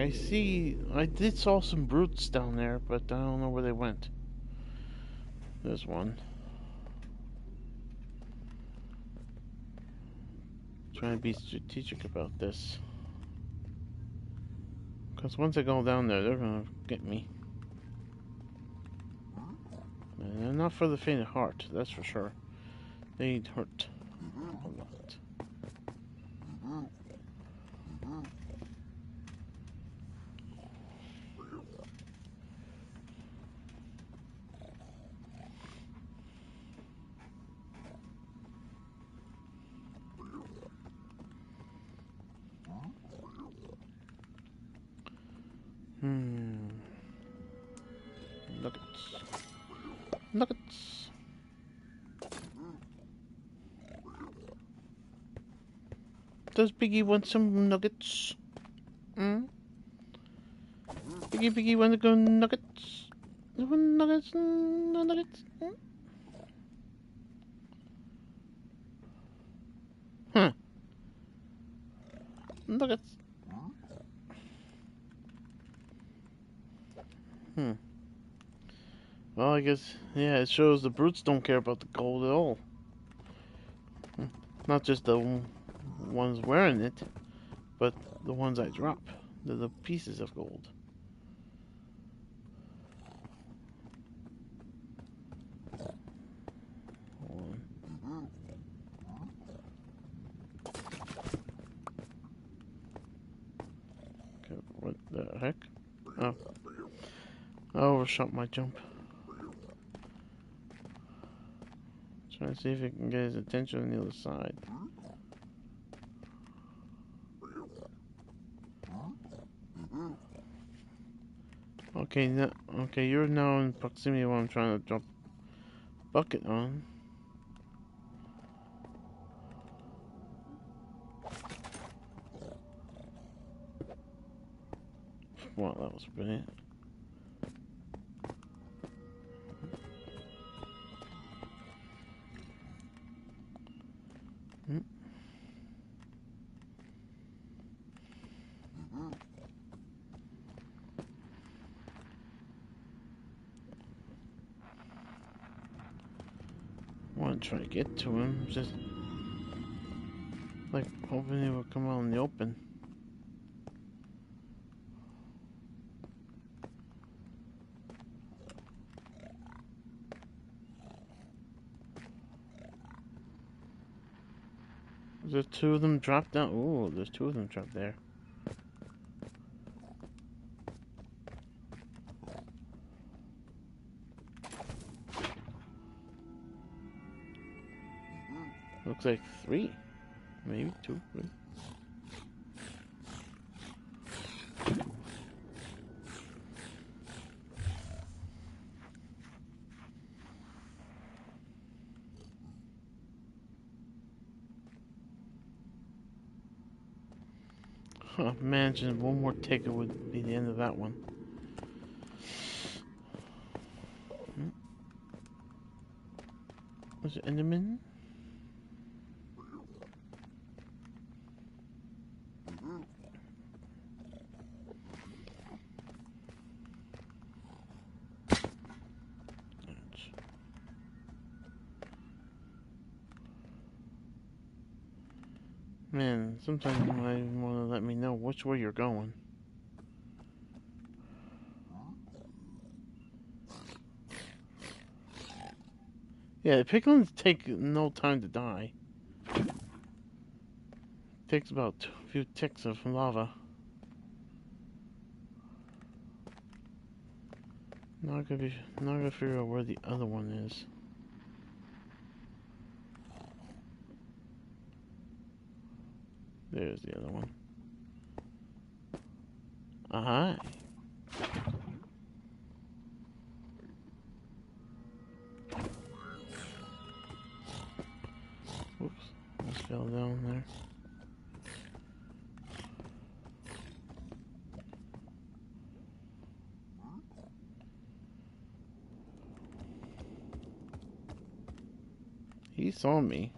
I see. I did saw some brutes down there, but I don't know where they went. There's one. Trying to be strategic about this. Because once I go down there, they're gonna get me. And they're not for the faint of heart, that's for sure. They hurt a lot. Nuggets. Nuggets. Does Piggy want some nuggets? Piggy want to go nuggets? Nuggets? No nuggets? Huh. Nuggets. Well, I guess, yeah, it shows the brutes don't care about the gold at all. Not just the ones wearing it, but the ones I drop. They're the pieces of gold. Okay, what the heck? Oh. I overshot my jump. Trying to see if it can get his attention on the other side. Okay, now, okay, you're now in proximity of what I'm trying to drop bucket on. Wow, that was brilliant. I want to try to get to him, just like hoping he would come out in the open. There's two of them dropped down. Ooh, there's two of them dropped there. Looks like three. Maybe two, three. Huh, imagine one more ticket would be the end of that one. Was it Enderman? Man, sometimes you might even want to let me know which way you're going. Yeah, the piglins take no time to die. Takes about a few ticks of lava. Not gonna figure out where the other one is. There's the other one. Aha. Oops, almost fell down there. He saw me.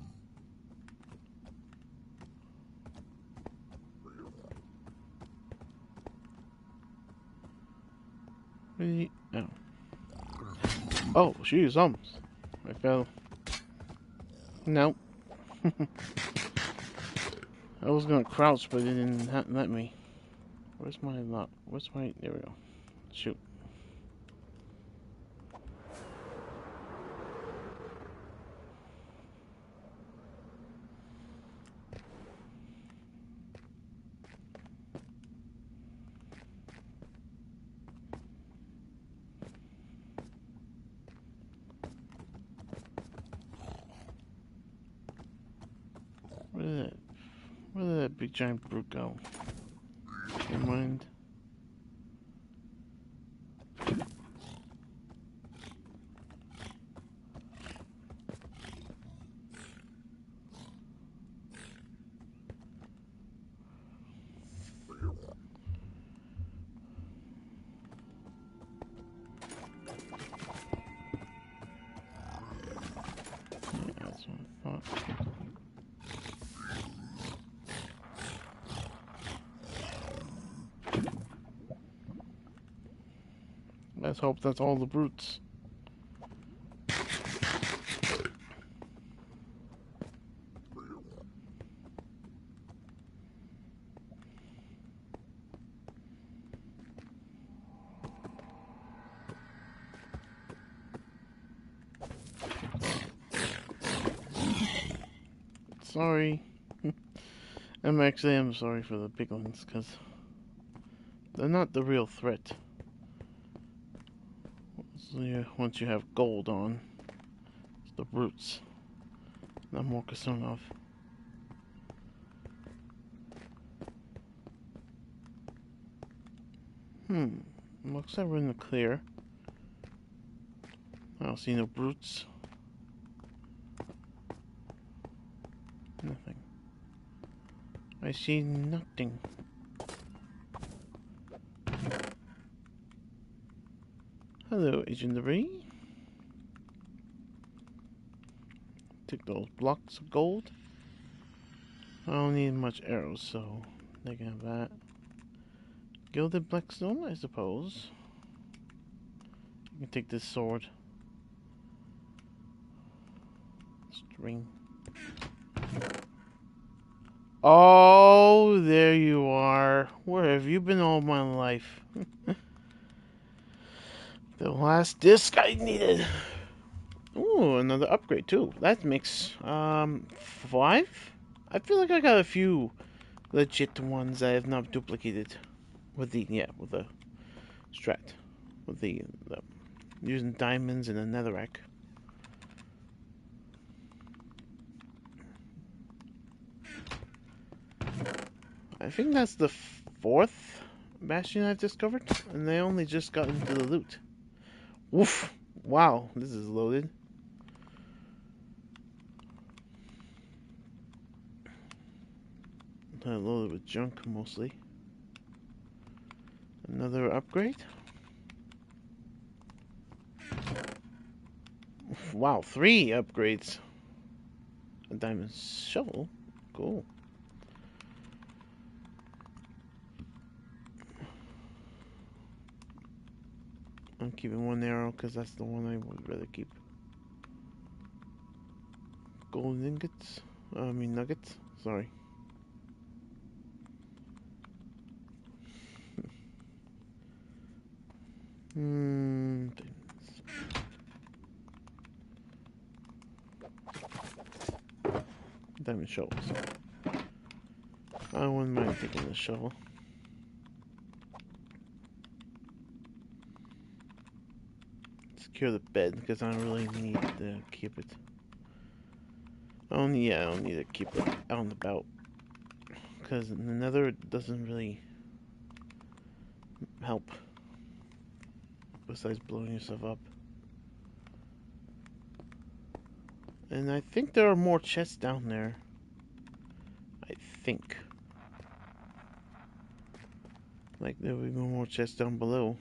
did he? Oh. Oh, jeez, I fell. No. I was gonna crouch, but it didn't let me. Where's my lock? Where's my... There we go. Shoot. Where did that big giant brute go? Never mind. Yeah, that's what I thought. Let's hope that's all the brutes. Sorry. I'm sorry for the big ones, because they're not the real threat. So yeah, once you have gold on, it's the brutes I'm more concerned of. Looks like we're in the clear. I don't see no brutes. Nothing. I see nothing. Hello, Agent Debris. Take those blocks of gold. I don't need much arrows, so they can have that. Gilded blackstone, I suppose. You can take this sword. String. Oh, there you are. Where have you been all my life? The last disc I needed. Ooh, another upgrade too. That makes 5? I feel like I got a few legit ones I have not duplicated with the strat. With the using diamonds and a netherrack. I think that's the 4th bastion I've discovered, and they only just got into the loot. Woof! Wow, this is loaded. Loaded with junk mostly. Another upgrade. Wow, 3 upgrades. A diamond shovel. Cool. I'm keeping 1 arrow because that's the one I would rather keep. Gold ingots. I mean nuggets. Sorry. Diamond shovels. I wouldn't mind taking the shovel. Secure the bed because I don't really need to keep it. I don't need to keep it out and about because the nether doesn't really help besides blowing yourself up. And I think there are more chests down there. I think. Like there will be more chests down below.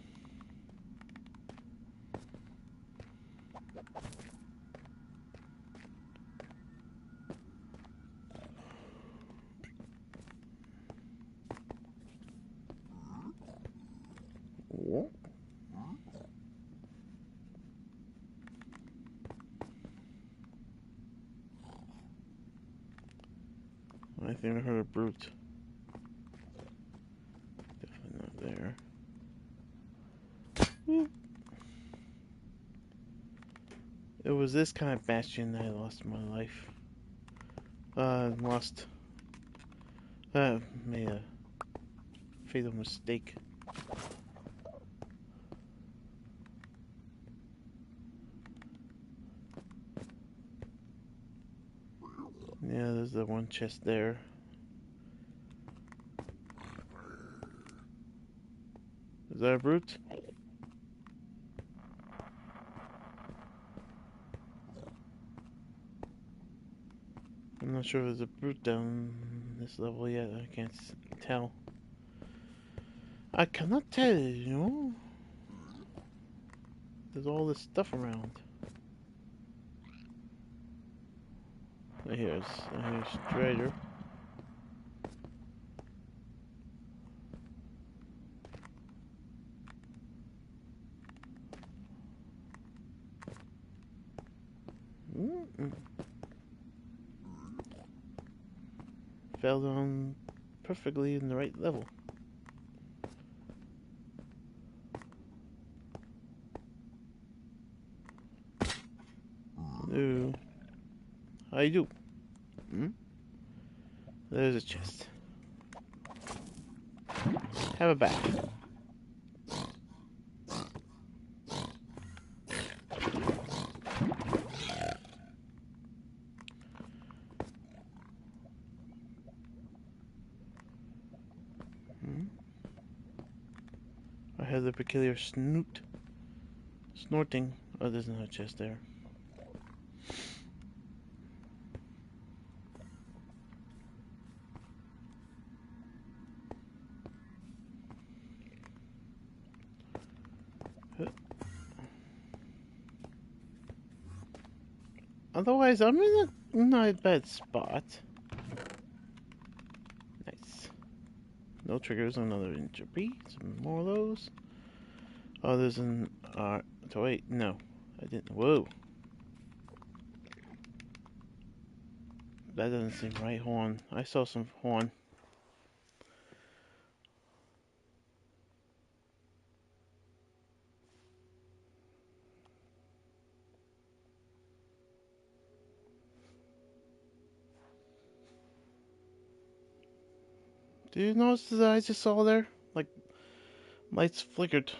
I think I heard a brute. Definitely not there. Woo. It was this kind of bastion that I lost my life. Made a fatal mistake. Yeah, there's the one chest there. Is that a brute? I'm not sure if there's a brute down this level yet. I can't tell. I cannot tell, you know? There's all this stuff around. Here's Strider. Fell down perfectly in the right level. Hello. How you do? There's a chest. Have a bath. I have the peculiar snorting. Oh, there's another chest there. Otherwise, I'm in a not bad spot. Nice. No triggers, another entropy. Some more of those. Oh, there's an so wait, no. I didn't. Whoa. That doesn't seem right. Hold on. I saw some horn. Do you notice that I just saw there? Like, lights flickered.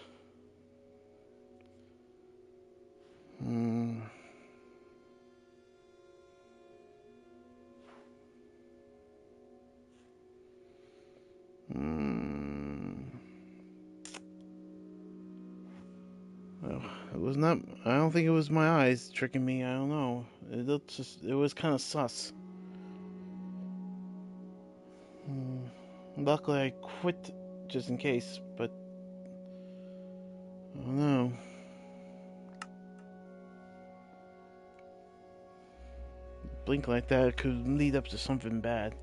Hmm. Well, it was not. I don't think it was my eyes tricking me. I don't know. It looked just. It was kind of sus. Luckily, I quit just in case, but I don't know. Blink like that could lead up to something bad.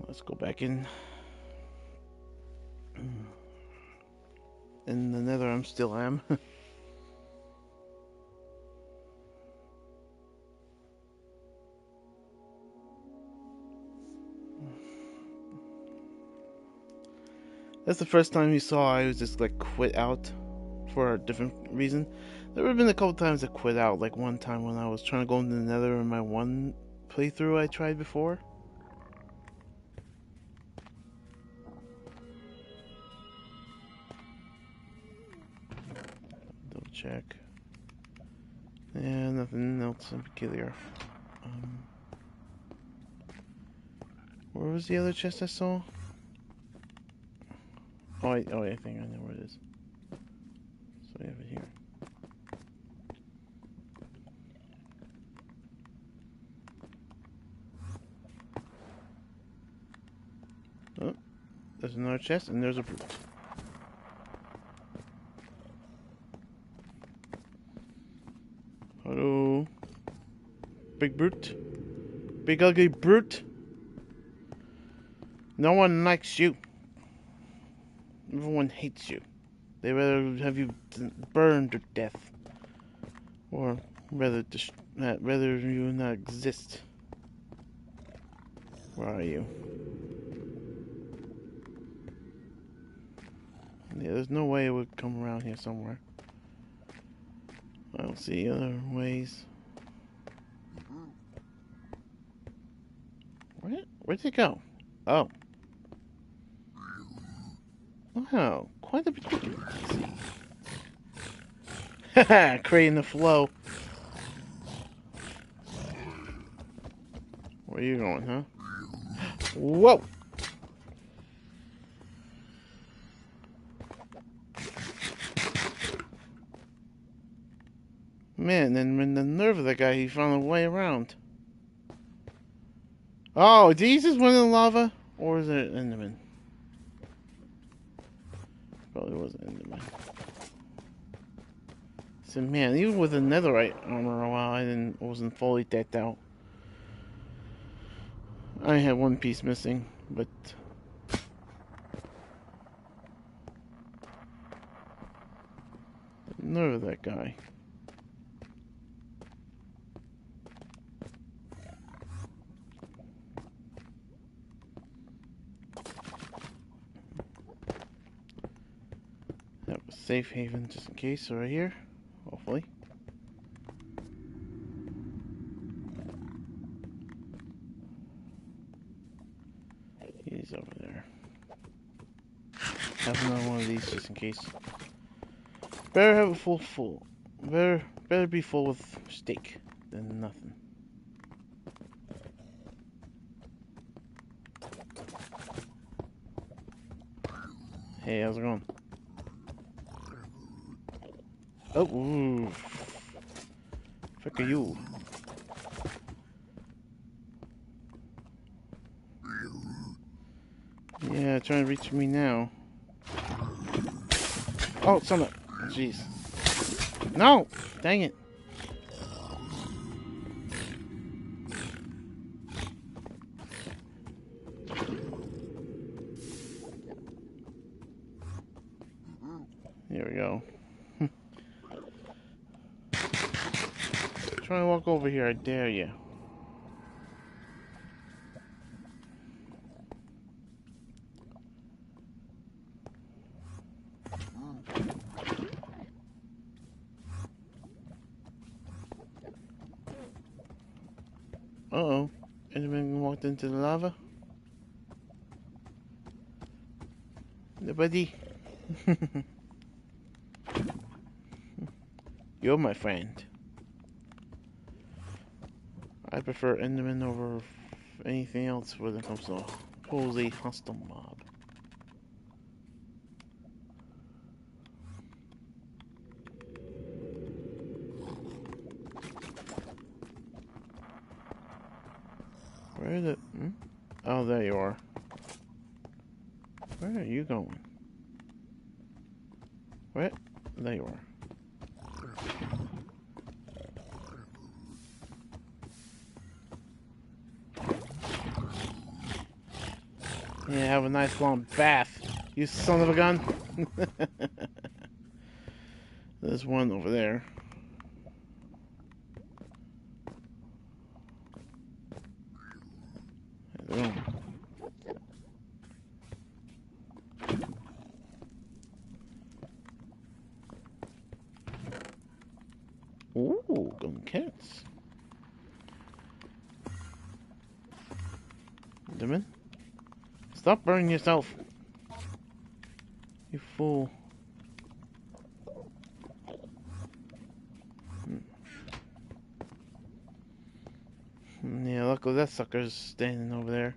Let's go back in. In the nether, I'm still am. That's the first time you saw I was just like quit out for a different reason. There have been a couple times I quit out, like one time when I was trying to go into the nether in my one playthrough I tried before. Double check. Yeah, nothing else in peculiar. Where was the other chest I saw? Oh, I think I know where it is. So we have it here. Oh, there's another chest, and there's a brute. Hello, big brute, big ugly brute. No one likes you. Everyone hates you. They rather have you burned to death, or rather you not exist. Where are you? Yeah, there's no way it would come around here somewhere. I don't see other ways. Where'd it go? Oh. Wow, quite a particular. Haha, creating the flow. Where are you going, huh? Whoa! Man, then when the nerve of that guy, he found a way around. Oh, did he just went in the lava? Or is it an Enderman? Probably was an Enderman. So man, even with the netherite armor a while, wasn't fully decked out. I had one piece missing, but the nerve of that guy. Have a safe haven just in case right here, hopefully. He's over there. Have another one of these just in case. Better have a full. Better be full with steak than nothing. Hey, how's it going? Oh, ooh. Frick are you? Yeah, trying to reach me now. Oh, son jeez. No! Dang it. Here we go. Trying to walk over here, I dare you. Uh-oh. Anyone walked into the lava? Nobody? You're my friend. I prefer Enderman over anything else when it comes to a wholly hostile mob. Where is it? Hmm? Oh, there you are. Where are you going? Where? There you are. Yeah, have a nice long bath, you son of a gun. There's one over there. Ooh, golden carrots. Enderman, stop burning yourself. You fool. Yeah, luckily that sucker's standing over there.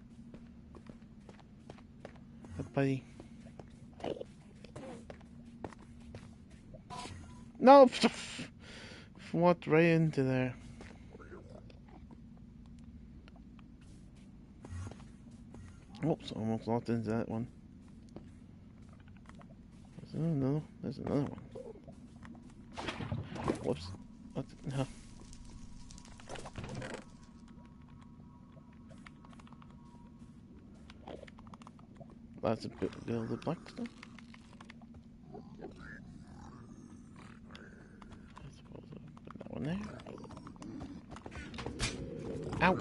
Hey, buddy. No! Walked right into there. Oops, almost walked into that one. There's another one. Whoops. What? No. That's a bit of the black stuff. I suppose I'll put that one there. Ow.